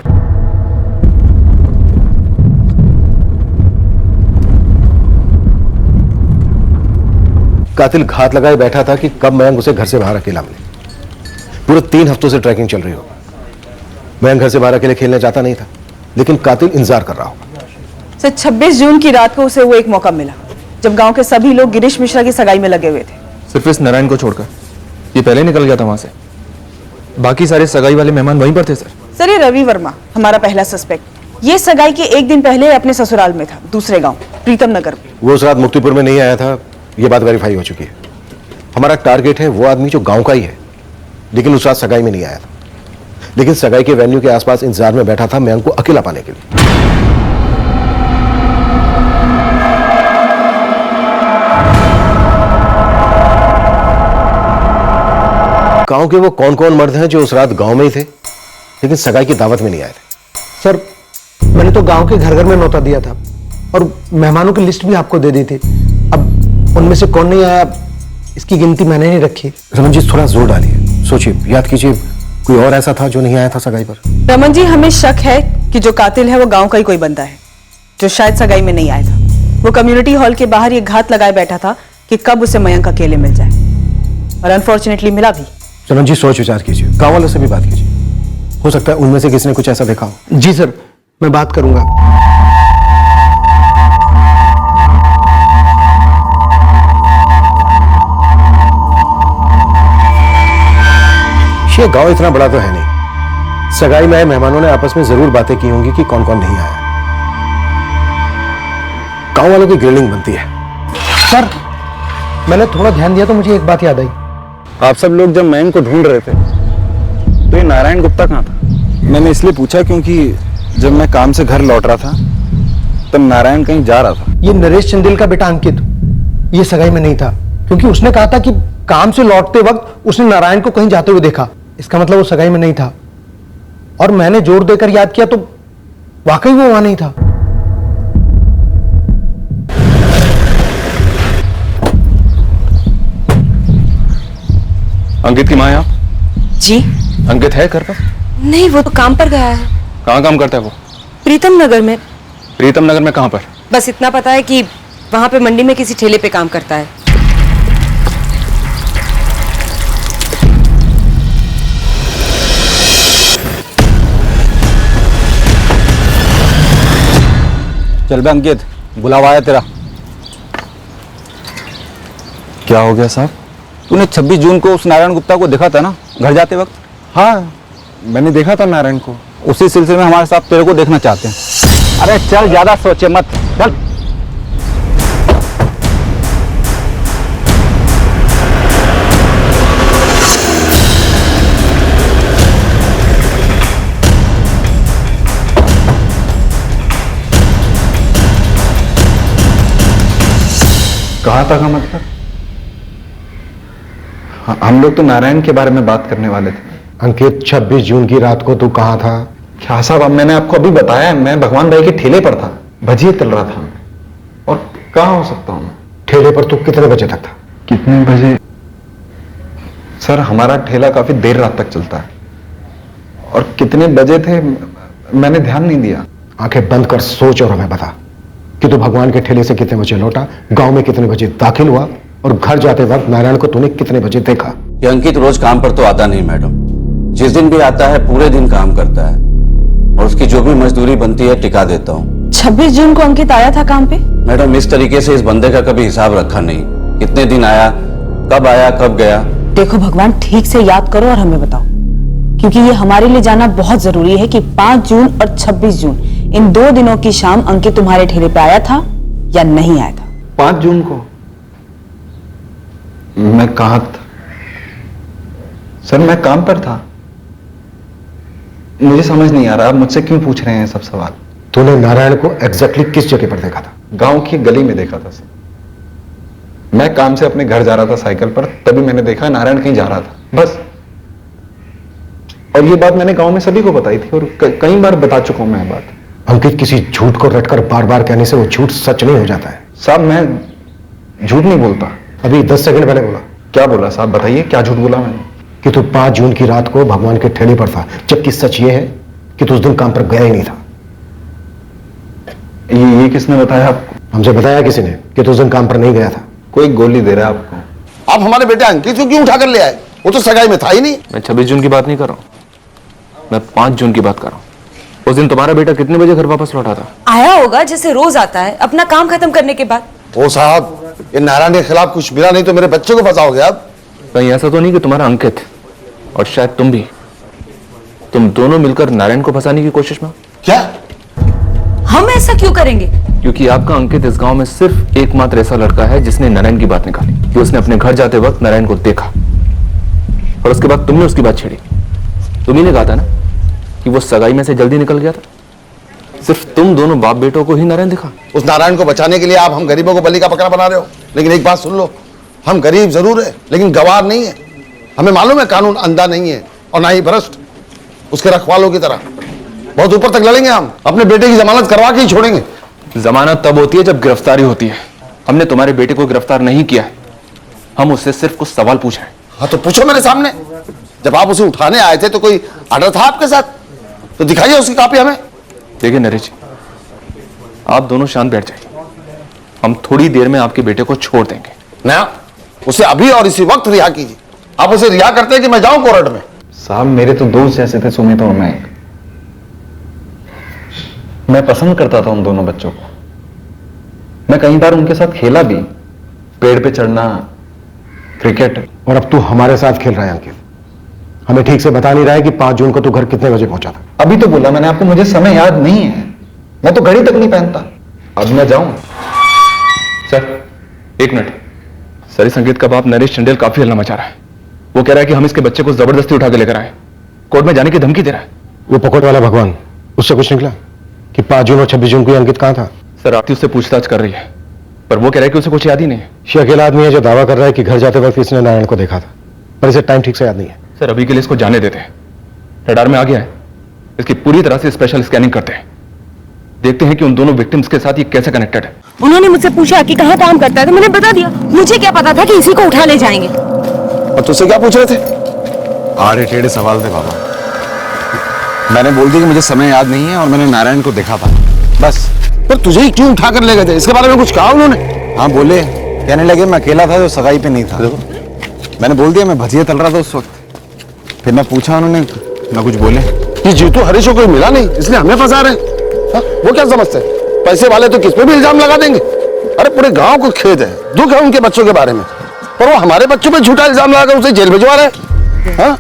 कातिल घात लगाए बैठा था कि कब मयंक उसे घर से बाहर अकेला मिले। पूरे 3 हफ्तों से ट्रैकिंग चल रही होगी। मयंक घर से बाहर अकेले खेलने जाता नहीं था, लेकिन कातिल इंतजार कर रहा होगा। सर 26 जून की रात को उसे वो एक मौका मिला जब गांव के सभी लोग गिरीश मिश्रा की सगाई में लगे हुए थे। सिर्फ इस नारायण को छोड़कर ये पहले निकल गया था वहां से, बाकी सारे सगाई वाले मेहमान वहीं पर थे। सर ये रवि वर्मा हमारा पहला सस्पेक्ट, ये सगाई के 1 दिन पहले अपने ससुराल में था, दूसरे गांव प्रीतम नगर में। वो उस रात मुक्तिपुर में नहीं आया था, ये बात वेरीफाई हो चुकी है। हमारा टारगेट है वो आदमी जो गांव का ही है, लेकिन उस रात सगाई में नहीं आया था। लेकिन सगाई के वेन्यू के आसपास इंतजार में बैठा था मयंक को अकेला पाने के लिए। गांव के वो कौन कौन मर्द हैं जो उस रात गांव में ही थे लेकिन सगाई की दावत में नहीं आए थे? सर, मैंने तो गांव के घर घर में नौता दिया था और मेहमानों की लिस्ट भी आपको दे दी थी। अब उनमें से कौन नहीं आया इसकी गिनती मैंने नहीं रखी। रमन जी थोड़ा जोर डालिए, सोचिए, याद कीजिए कोई और ऐसा था जो नहीं आया था सगाई पर। रमन जी, हमें शक है कि जो कातिल है वो गांव का ही कोई बंदा है जो शायद सगाई में नहीं आया था। वो कम्युनिटी हॉल के बाहर ये घात लगाए बैठा था कि कब उसे मयंक अकेले मिल जाए, और अनफॉर्चुनेटली मिला भी। रमन जी सोच विचार कीजिए, गांव वालों से भी बात कीजिए, हो सकता है उनमें से किसी ने कुछ ऐसा देखा हो। जी सर, मैं बात करूंगा। ये गांव इतना बड़ा तो है नहीं, सगाई में आए मेहमानों ने आपस में जरूर बातें की होंगी कि कौन कौन नहीं आया। गांव वालों की ग्रिलिंग बनती है। सर, मैंने थोड़ा ध्यान दिया तो मुझे एक बात याद आई। आप सब लोग जब मयंक को ढूंढ रहे थे तो ये नारायण गुप्ता कहाँ था? मैंने इसलिए पूछा क्योंकि जब मैं काम से घर लौट रहा था तब नारायण कहीं जा रहा था। ये नरेश चंदेल का बेटा अंकित ये सगाई में नहीं था, क्योंकि उसने कहा था कि काम से लौटते वक्त उसने नारायण को कहीं जाते हुए देखा। इसका मतलब वो सगाई में नहीं था, और मैंने जोर देकर याद किया तो वाकई वो वहां नहीं था। अंकित की माँ है आप? जी अंकित है घर पर? नहीं, वो तो काम पर गया है। कहाँ काम करता है वो? प्रीतम नगर में। प्रीतम नगर में कहाँ पर? बस इतना पता है कि वहां पे मंडी में किसी ठेले पे काम करता है। चल बे अंकित, बुलावा आया तेरा। क्या हो गया साहब? तूने 26 जून को उस नारायण गुप्ता को देखा था ना घर जाते वक्त? हाँ, मैंने देखा था नारायण को। उसी सिलसिले में हमारे साथ तेरे को देखना चाहते हैं। अरे चल, ज्यादा सोचे मत, चल। कहाँ था का मतलब? हम लोग तो नारायण के बारे में बात करने वाले थे। अंकित, 26 जून की रात को तू कहाँ था? क्या साहब, अब मैंने आपको अभी बताया, मैं भगवान भाई के ठेले पर था, भजिए तल रहा था। और कहाँ हो सकता हूँ? ठेले पर तू कितने बजे तक था? कितने बजे? सर, हमारा ठेला काफी देर रात तक चलता है, और कितने बजे थे मैंने ध्यान नहीं दिया। आंखें बंद कर सोच और हमें बता कि तू भगवान के ठेले से कितने बजे लौटा, गांव में कितने बजे दाखिल हुआ, और घर जाते वक्त नारायण को तूने कितने बजे देखा? ये अंकित रोज काम पर तो आता नहीं मैडम, जिस दिन भी आता है पूरे दिन काम करता है, और उसकी जो भी मजदूरी बनती है टिका देता हूँ। 26 जून को अंकित आया था काम पे? मैडम, इस तरीके से इस बंदे का कभी हिसाब रखा नहीं, कितने दिन आया, कब गया। देखो भगवान, ठीक से याद करो और हमें बताओ, क्योंकि ये हमारे लिए जानना बहुत जरूरी है कि 5 जून और 26 जून इन 2 दिनों की शाम अंकित तुम्हारे ठेले पे आया था या नहीं आया था? 5 जून को मैं कहाँ था? सर, मैं काम पर था। मुझे समझ नहीं आ रहा आप मुझसे क्यों पूछ रहे हैं सब सवाल। तूने नारायण को एग्जैक्टली किस जगह पर देखा था? गांव की गली में देखा था सर। मैं काम से अपने घर जा रहा था साइकिल पर, तभी मैंने देखा नारायण कहीं जा रहा था, बस। और ये बात मैंने गांव में सभी को बताई थी, और कई बार बता चुका हूं मैं बात। अंकित, किसी झूठ को रटकर बार बार कहने से वो झूठ सच नहीं हो जाता है। साहब, मैं झूठ नहीं बोलता। अभी 10 सेकंड पहले बोला। क्या बोला साहब, बताइए क्या झूठ बोला मैंने? कि तू 5 जून की रात को भगवान के ठेले पर था, जबकि सच ये है कि तू उस दिन काम पर गया ही नहीं था। ये किसने बताया आपको? हमसे बताया किसी ने कि तू उस दिन काम पर नहीं गया था। कोई गोली दे रहा है आपको। आप हमारे बेटे अंकित को क्यों उठा कर ले आए? वो तो सगाई में था ही नहीं। मैं 26 जून की बात नहीं कर रहा हूं, मैं 5 जून की बात कर रहा हूं। उस दिन तुम्हारा बेटा कितने बजे घर वापस लौटा था? आया होगा जैसे रोज आता है, अपना काम खत्म करने के बाद। ओ साहब, ये नारायण के खिलाफ कुछ मिला नहीं तो मेरे बच्चे को फंसाओगे आप। कहीं ऐसा तो नहीं कि तुम्हारा अंकित और शायद तुम दोनों मिलकर नारायण को फंसाने की कोशिश में? क्या? हम ऐसा क्यों करेंगे? क्योंकि आपका अंकित इस गांव में सिर्फ एकमात्र ऐसा लड़का है जिसने नारायण की बात निकाली, कि उसने अपने घर जाते वक्त नारायण को देखा, और उसके बाद तुमने उसकी बात छेड़ी। तुम्ही ने कहा था ना कि वो सगाई में से जल्दी निकल गया था? सिर्फ तुम दोनों बाप बेटों को ही नारायण दिखा? उस नारायण को बचाने के लिए आप हम गरीबों को बलि का बकरा बना रहे हो। लेकिन एक बात सुन लो, हम गरीब जरूर है लेकिन गवार नहीं है। हमें मालूम है कानून अंधा नहीं है और ना ही भ्रष्ट, उसके रखवालों की तरह बहुत ऊपर तक लड़ेंगे। हम अपने बेटे की जमानत करवा के ही छोड़ेंगे। जमानत तब होती है जब गिरफ्तारी होती है। हमने तुम्हारे बेटे को गिरफ्तार नहीं किया है, हम उससे सिर्फ कुछ सवाल पूछे हैं। हाँ तो पूछो मेरे सामने। जब आप उसे उठाने आए थे तो कोई ऑर्डर था आपके साथ? तो दिखाइए उसकी कॉपी हमें। देखिए नरेश जी, आप दोनों शांत बैठ जाइए, हम थोड़ी देर में आपके बेटे को छोड़ देंगे। ना, उसे अभी और इसी वक्त रिहा कीजिए। आप उसे रिहा करते हैं कि मैं जाऊं कोर्ट में? साहब मेरे तो दोस्त जैसे थे सुमित और मैं पसंद करता था उन दोनों बच्चों को। मैं कई बार उनके साथ खेला भी, पेड़ पे चढ़ना, क्रिकेट। और अब तू हमारे साथ खेल रहा है अंकित। हमें ठीक से बता नहीं रहा है कि 5 जून को तू घर कितने बजे पहुंचा था? अभी तो बोला मैंने आपको, मुझे समय याद नहीं है, मैं तो घड़ी तक नहीं पहनता। अब मैं जाऊं? सर एक मिनट। सर इस संगीत का बाप नरेश चंडेल काफी हल्ला मचा रहा है। वो कह रहा है कि हम इसके बच्चे को जबरदस्ती उठा के लेकर आए, कोर्ट में जाने की धमकी दे रहा है। वो पकड़ वाला भगवान, उससे कुछ निकला कि 5 जून और 26 जून को अंकित कहां था? सर आरती उससे पूछताछ कर रही है, पर वो कह रहा है कि उसे कुछ याद ही नहीं है। ये अकेला आदमी है जो दावा कर रहा है कि घर जाते वक्त इसने नारायण को देखा था, पर इसे टाइम ठीक से याद नहीं है। सर अभी के लिए इसको जाने देते हैं, रडार में आ गया है, इसकी पूरी तरह से स्पेशल स्कैनिंग करते हैं, देखते हैं कि उन दोनों विक्टिम्स के साथ ये कैसे कनेक्टेड है। उन्होंने मुझसे पूछा कि कहाँ काम करता है तो मैंने बता दिया। मुझे क्या पता था कि इसी को उठा ले जाएंगे। और तुझसे क्या पूछ रहे थे? आड़े टेढ़े सवाल थे बाबा। मैंने बोल दिया कि मुझे समय याद नहीं है और मैंने नारायण को देखा था, बस। पर तुझे ही क्यों उठा कर ले गए थे? इसके बारे में कुछ कहा उन्होंने? हाँ बोले, कहने लगे मैं अकेला था जो सगाई पे नहीं था। मैंने बोल दिया मैं भजिया तल रहा था उस वक्त। फिर मैं पूछा, उन्होंने ना कुछ बोले। ये जीतू हरीश को कोई मिला नहीं इसलिए हमें फंसा रहे हैं। वो क्या समझते हैं पैसे वाले तो किस पे भी इल्जाम लगा देंगे। अरे पूरे गांव को खेद है, दुख है उनके बच्चों के बारे में, पर वो हमारे बच्चों पे झूठा इल्जाम लगाकर उसे जेल भिजवा रहे हैं। हाँ?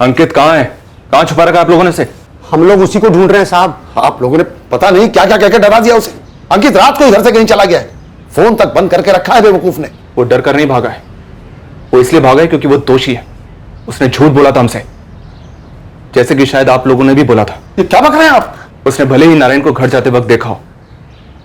अंकित कहाँ है? कहाँ छुपा रखा आप लोगों ने से? हम लोग उसी को ढूंढ रहे हैं साहब। आप लोगों ने पता नहीं क्या क्या कहकर डरा दिया उसे। अंकित रात को ही घर से कहीं चला गया है, फोन तक बंद करके रखा है बेवकूफ ने। वो डर कर नहीं भागा है, वो इसलिए भागा है क्योंकि वो दोषी है। उसने झूठ बोला था हमसे, जैसे कि शायद आप लोगों ने भी बोला था। ये क्या बक रहे हैं आप? उसने भले ही नारायण को घर जाते वक्त देखा हो,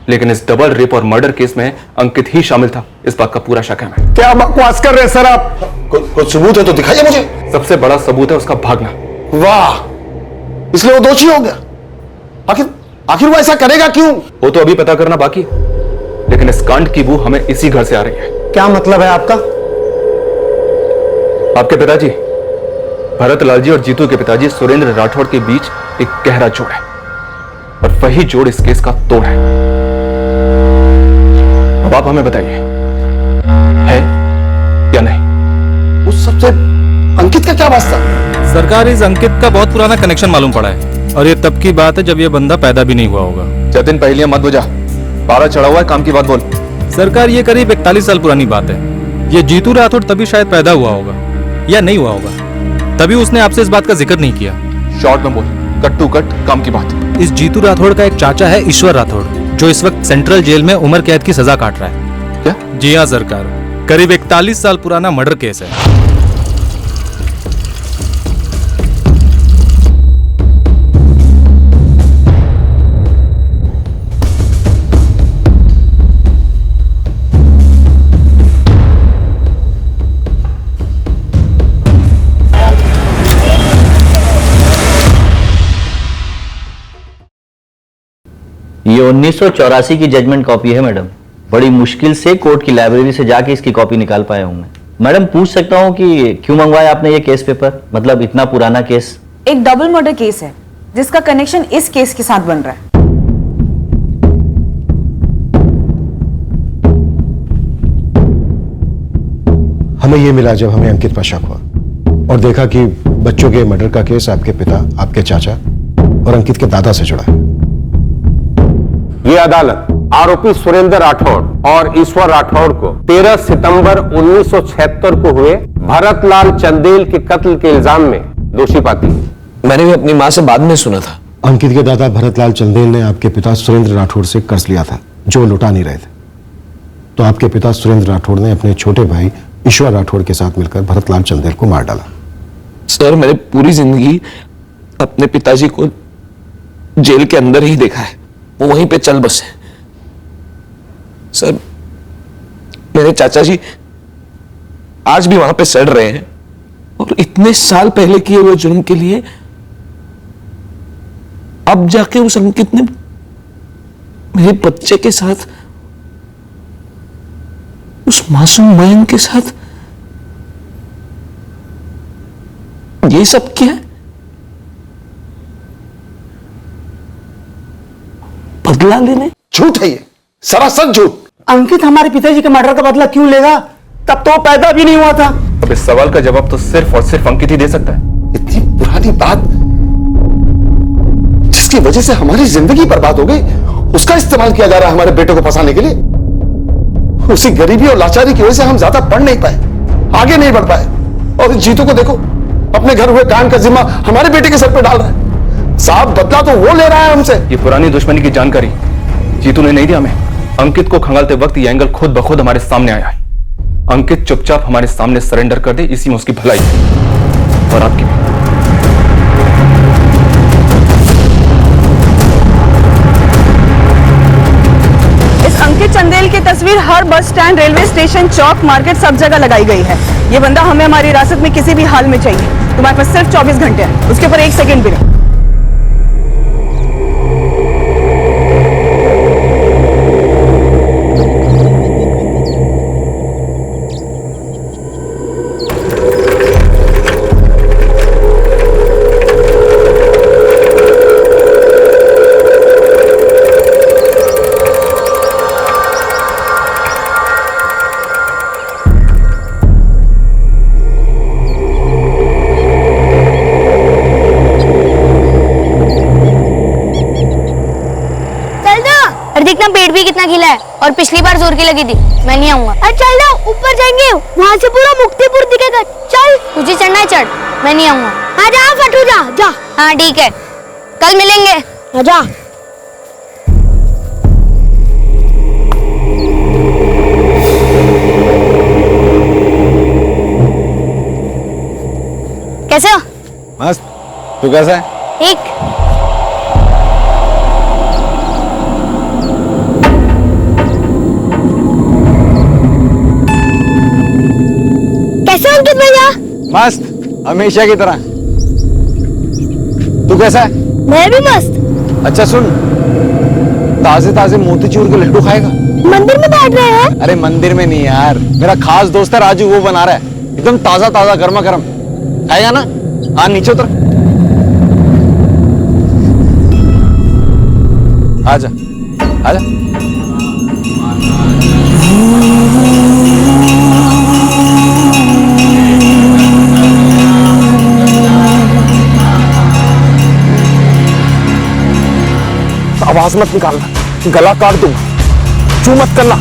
लेकिन इस डबल रेप और मर्डर केस में अंकित ही शामिल था, इस बात का पूरा शक है हमें। क्या बकवास कर रहे हैं सर आप? कुछ सबूत है तो दिखाइए मुझे। सबसे बड़ा सबूत है उसका भागना। वाह, इसलिए वो दोषी हो गया। आखिर वो ऐसा करेगा क्यों? वो तो अभी पता करना बाकी, लेकिन इस कांड की बू हमें इसी घर से आ रही है। क्या मतलब है आपका? आपके पिताजी भरत लाल जी और जीतू के पिताजी सुरेंद्र राठौड़ के बीच एक गहरा जोड़ है, और वही जोड़ इस केस का तोड़ है। अब आप हमें बताइए, है या नहीं? उस सबसे अंकित का क्या वास्ता? सरकार इस अंकित का बहुत पुराना कनेक्शन मालूम पड़ा है, और ये तब की बात है जब ये बंदा पैदा भी नहीं हुआ होगा। जतिन पहले मत बुझा, पारा चढ़ा हुआ है, काम की बात बोल। सरकार ये करीब 41 साल पुरानी बात है। ये जीतू राठौड़ तभी शायद पैदा हुआ होगा या नहीं हुआ होगा, तभी उसने आपसे इस बात का जिक्र नहीं किया। शॉर्ट में बोल, कट टू कट, काम की बात। इस जीतू राठौड़ का एक चाचा है ईश्वर राठौड़, जो इस वक्त सेंट्रल जेल में उम्र कैद की सजा काट रहा है। क्या? जी हाँ सरकार, करीब 41 साल पुराना मर्डर केस है। ये 1984 की जजमेंट कॉपी है मैडम। बड़ी मुश्किल से कोर्ट की लाइब्रेरी से जाके इसकी कॉपी निकाल पाया हूं मैं। मैडम पूछ सकता हूं कि क्यों मंगवाया आपने ये केस पेपर? मतलब इतना पुराना केस। एक डबल मर्डर केस है जिसका कनेक्शन इस केस के साथ बन रहा है। हमें ये मिला जब हमें अंकित पर शक हुआ और देखा कि बच्चों के मर्डर का केस आपके पिता, आपके चाचा और अंकित के दादा से जुड़ा है। ये अदालत आरोपी सुरेंद्र राठौड़ और ईश्वर राठौड़ को 13 सितंबर 1976 को हुए भरतलाल चंदेल के कत्ल के इल्जाम में दोषी पाती है। मैंने भी अपनी मां से बाद में सुना था। अंकित के दादा भरतलाल चंदेल ने आपके पिता सुरेंद्र राठौड़ से कर्ज लिया था जो लौटा नहीं रहे थे। तो आपके पिता सुरेंद्र राठौड़ ने अपने छोटे भाई ईश्वर राठौड़ के साथ मिलकर भरतलाल चंदेल को मार डाला। सर, मैंने पूरी जिंदगी अपने पिताजी को जेल के अंदर ही देखा है, वो वहीं पे चल बसे। सर, मेरे चाचा जी आज भी वहां पे सड़ रहे हैं और इतने साल पहले किए हुए जुर्म के लिए अब जाके उस अंकित ने मेरे बच्चे के साथ, उस मासूम मयंक के साथ ये सब क्या? बदला लेने? झूठ है ये, सरासर झूठ। अंकित हमारे पिताजी के मर्डर का बदला क्यों लेगा? तब तो वो पैदा भी नहीं हुआ था। अब इस सवाल का जवाब तो सिर्फ और सिर्फ अंकित ही दे सकता है। इतनी पुरानी बात जिसकी वजह से हमारी जिंदगी बर्बाद हो गई, उसका इस्तेमाल किया जा रहा है हमारे बेटे को फंसाने के लिए। उसी गरीबी और लाचारी की वजह से हम ज्यादा पढ़ नहीं पाए, आगे नहीं बढ़ पाए। और जीतू को देखो, अपने घर हुए कांड का जिम्मा हमारे बेटे के सर पे डाल रहा है। साहब, बदला तो वो ले रहा है हमसे। ये पुरानी दुश्मनी की जानकारी जीतू ने नहीं दिया हमें। अंकित को खंगालते वक्त ये एंगल खुद ब खुद हमारे सामने आया है। अंकित चुपचाप हमारे सामने सरेंडर कर दे, इसी में उसकी भलाई है और आपकी भी। इस अंकित चंदेल की तस्वीर हर बस स्टैंड, रेलवे स्टेशन, चौक, मार्केट सब जगह लगाई गई है। ये बंदा हमें हमारी हिरासत में किसी भी हाल में चाहिए। तुम्हारे पास सिर्फ 24 घंटे हैं, उसके ऊपर 1 सेकंड भी नहीं। पेट भी कितना खिला है और पिछली बार जोर की लगी थी। मैं नहीं आऊंगा। अरे चल ना, ऊपर जाएंगे, वहाँ से पूरा मुक्तिपुर दिखेगा। चल, तुझे चढ़ना है चढ़, मैं नहीं आऊंगा। हाँ जा फटू, जा जा। हाँ ठीक है, कल मिलेंगे। हाँ जा। कैसे हो? मस्त। तू कैसा है? ठीक। कैसे हो अंकित भैया? मस्त, हमेशा की तरह। तू कैसा है? मैं भी मस्त। अच्छा सुन, ताजे ताजे मोतीचूर के लड्डू खाएगा? मंदिर में बैठ रहे हैं? अरे मंदिर में नहीं यार, मेरा खास दोस्त है राजू, वो बना रहा है एकदम ताजा ताजा गर्मा गर्म। खाएगा ना? हाँ नीचे उतर, आजा आजा। आवाज मत निकालना, गला काट दूंगा। चू मत करना।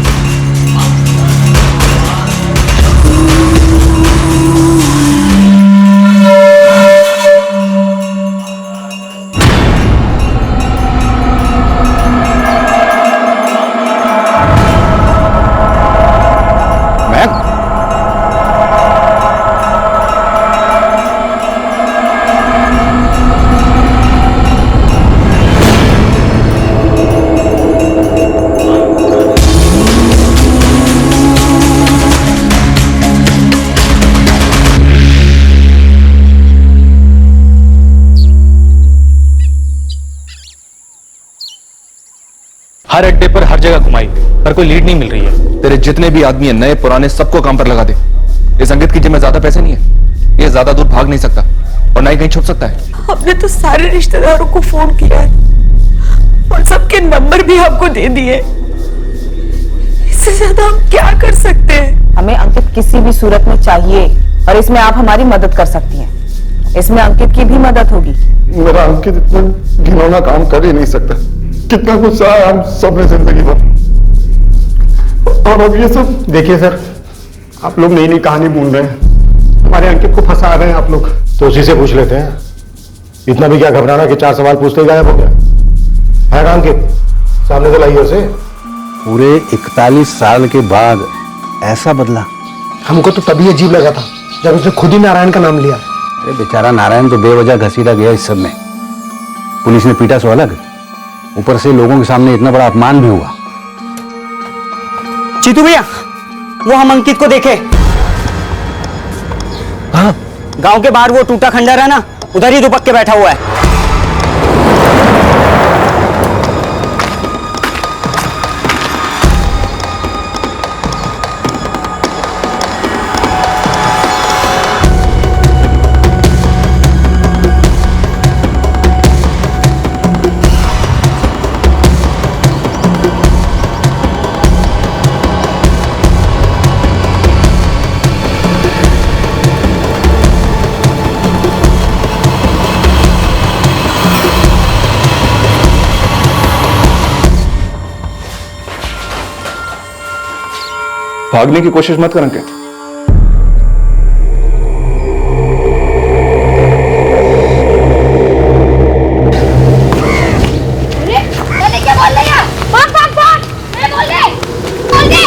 हर अड्डे पर हर जगह घुमाई, पर कोई लीड नहीं मिल रही है। तेरे जितने भी आदमी हैं, नए पुराने, सबको काम पर लगा दे। इस अंकित की जेब में ज्यादा पैसे नहीं है, ये ज्यादा दूर भाग नहीं सकता और ना ही कहीं छुप सकता है। हमने तो सारे रिश्तेदारों को फोन किया है और सबके नंबर भी आपको दे दिए। इससे ज्यादा हम क्या कर सकते हैं? हमें अंकित किसी भी सूरत में चाहिए और इसमें आप हमारी मदद कर सकती हैं। इसमें अंकित की भी मदद होगी। मेरा अंकित इतना घिनौना काम कर ही नहीं सकता। कितना गुस्सा है हम सब ने जिंदगी भर, और अब ये सब। देखिए सर, आप लोग नई नई कहानी बोल रहे हैं, हमारे अंकित को फंसा रहे हैं आप लोग। तो उसी से पूछ लेते हैं। इतना भी क्या घबराना कि 4 सवाल पूछते ही गायब हो गया है? का अंकित सामने तो लाइए उसे। पूरे 41 साल के बाद ऐसा बदला। हमको तो तभी अजीब लगा था जब उसने खुद ही नारायण का नाम लिया। अरे बेचारा नारायण तो बेवजह घसीटा गया इस सब में। पुलिस ने पीटा सो अलग, ऊपर से लोगों के सामने इतना बड़ा अपमान भी हुआ। चीतू भैया, वो हम अंकित को देखे। हाँ, गांव के बाहर वो टूटा खंडर है ना, उधर ही दुपक के बैठा हुआ है। भागने की कोशिश मत कर अंकित। क्या बोल रही है? भाग भाग भाग! मैं बोल दे! बोल दे!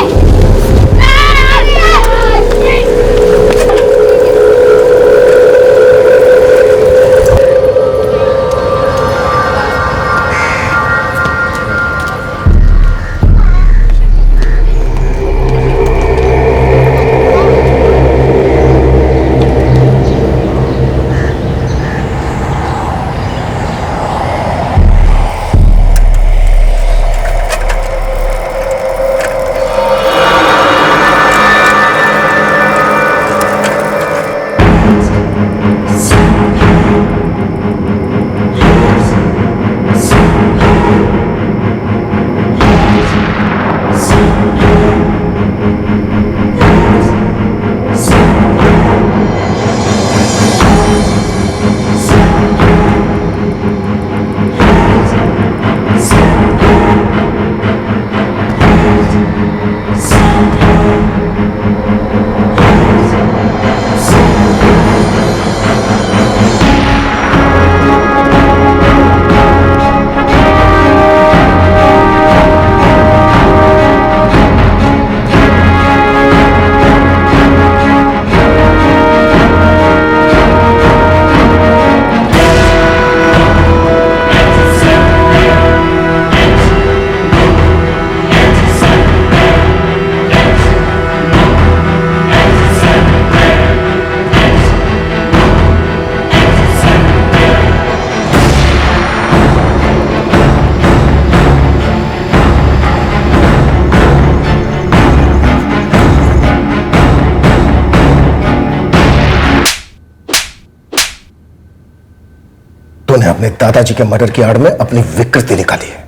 तूने अपने दादाजी के मर्डर की आड़ में अपनी विकृति निकाली है।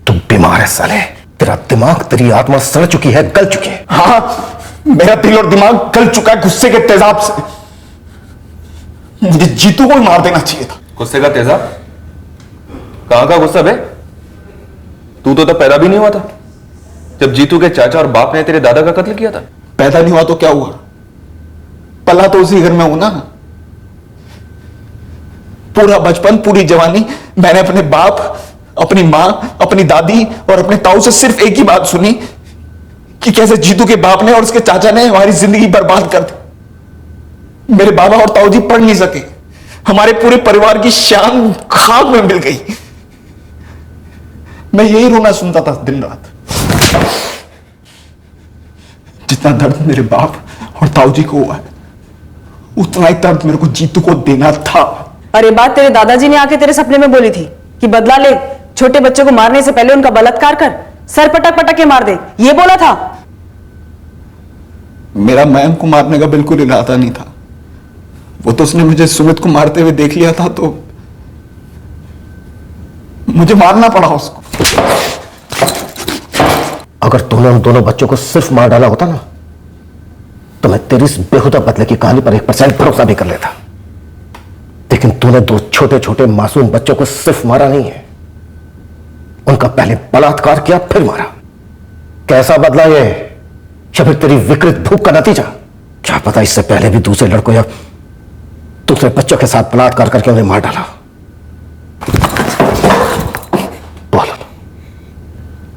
तुम बीमार है साले। तेरा दिमाग, तेरी आत्मा सड़ चुकी है, गल चुकी है। हाँ, मेरा दिल और दिमाग गल चुका है गुस्से के तेजाब से। मुझे जीतू को ही मार देना चाहिए था। गुस्से का तेजाब? कहां का गुस्सा बे? तू तो पैदा भी नहीं हुआ था जब जीतू के चाचा और बाप ने तेरे दादा का कत्ल किया था। पैदा नहीं हुआ तो क्या हुआ? पला तो उसी घर में हूं ना। पूरा बचपन, पूरी जवानी मैंने अपने बाप, अपनी मां, अपनी दादी और अपने ताऊ से सिर्फ एक ही बात सुनी कि कैसे जीतू के बाप ने और उसके चाचा ने हमारी जिंदगी बर्बाद कर दी। मेरे बाबा और ताऊ जी पढ़ नहीं सके, हमारे पूरे परिवार की शान खाक में मिल गई। मैं यही रोना सुनता था दिन रात। जितना दर्द मेरे बाप और ताऊ जी को हुआ है, उतना ही दर्द मेरे को जीतू को देना था। और ये बात तेरे दादाजी ने आके तेरे सपने में बोली थी कि बदला ले, छोटे बच्चों को मारने से पहले उनका बलात्कार कर, सर पटक पटक के मार दे, ये बोला था। मेरा मयंक को मारने का बिल्कुल इरादा नहीं था। वो तो उसने मुझे सुमित को मारते हुए देख लिया था, तो मुझे मारना पड़ा उसको। अगर तूने उन दोनों बच्चों को सिर्फ मार डाला होता ना, तो मैं तेरी इस बेहुदा बदले की कहानी पर 1% भरोसा भी कर लेता। लेकिन तूने दो छोटे छोटे मासूम बच्चों को सिर्फ मारा नहीं है, उनका पहले बलात्कार किया फिर मारा। कैसा बदला ये, या फिर तेरी विकृत भूख का नतीजा? क्या पता इससे पहले भी दूसरे लड़कों या दूसरे बच्चों के साथ बलात्कार करके उन्हें मार डाला। बोल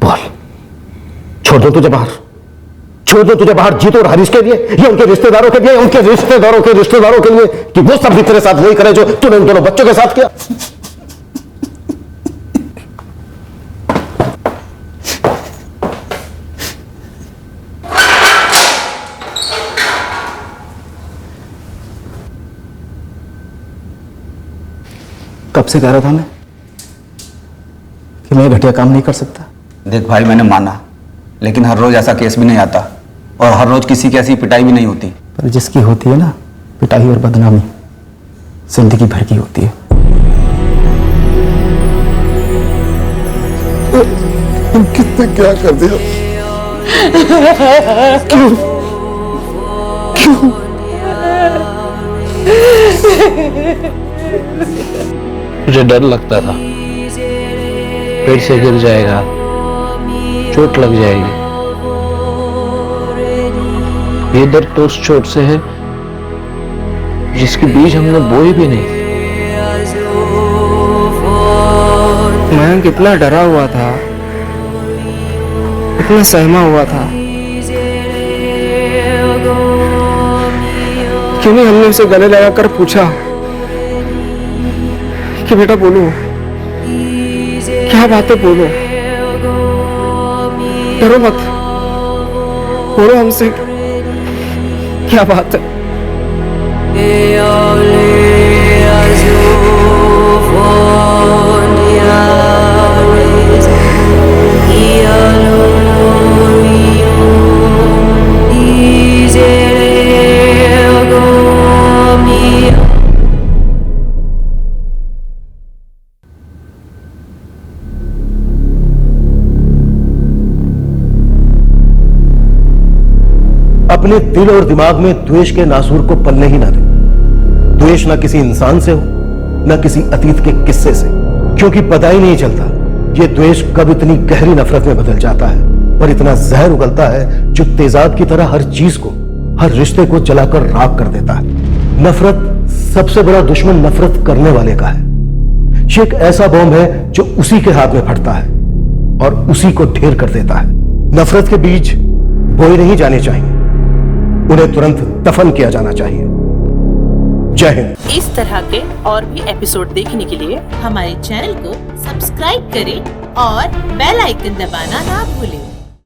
बोल, छोड़ दो तुझे बाहर, छोड़ दो तुझे बाहर जीतो और हरीश के लिए, या उनके रिश्तेदारों के लिए, उनके रिश्तेदारों के रिश्तेदारों के लिए, कि वो सब भी तेरे साथ वही करे जो तूने उन दोनों बच्चों के साथ किया। कब से कह रहा था मैं कि मैं घटिया काम नहीं कर सकता? देख भाई, मैंने माना, लेकिन हर रोज ऐसा केस भी नहीं आता और हर रोज किसी की ऐसी पिटाई भी नहीं होती। पर जिसकी होती है ना पिटाई और बदनामी, जिंदगी भर की होती है। कितने क्या कर दिया? क्यों क्यों? मुझे डर लगता था पेड़ से गिर जाएगा, चोट लग जाएगी। ये दर्द तो उस चोट से है जिसके बीज हमने बोए भी नहीं। मयंक इतना डरा हुआ था, इतना सहमा हुआ था, क्यों नहीं हमने उसे गले लगाकर पूछा कि बेटा बोलो, क्या बात है, बोलो, डरो मत, बोलो हमसे, क्या बात है? अपने दिल और दिमाग में द्वेष के नासूर को पलने ही ना दे। द्वेष ना किसी इंसान से हो, ना किसी अतीत के किस्से से, क्योंकि पता ही नहीं चलता ये द्वेष कब इतनी गहरी नफरत में बदल जाता है और इतना जहर उगलता है जो तेजाब की तरह हर चीज को, हर रिश्ते को जलाकर राख कर देता है। नफरत सबसे बड़ा दुश्मन नफरत करने वाले का है। ये एक ऐसा बॉम्ब है जो उसी के हाथ में फटता है और उसी को ढेर कर देता है। नफरत के बीज बोए नहीं जाने चाहिए, उन्हें तुरंत दफन किया जाना चाहिए। जय हिंद। इस तरह के और भी एपिसोड देखने के लिए हमारे चैनल को सब्सक्राइब करें और बेल आइकन दबाना ना भूलें।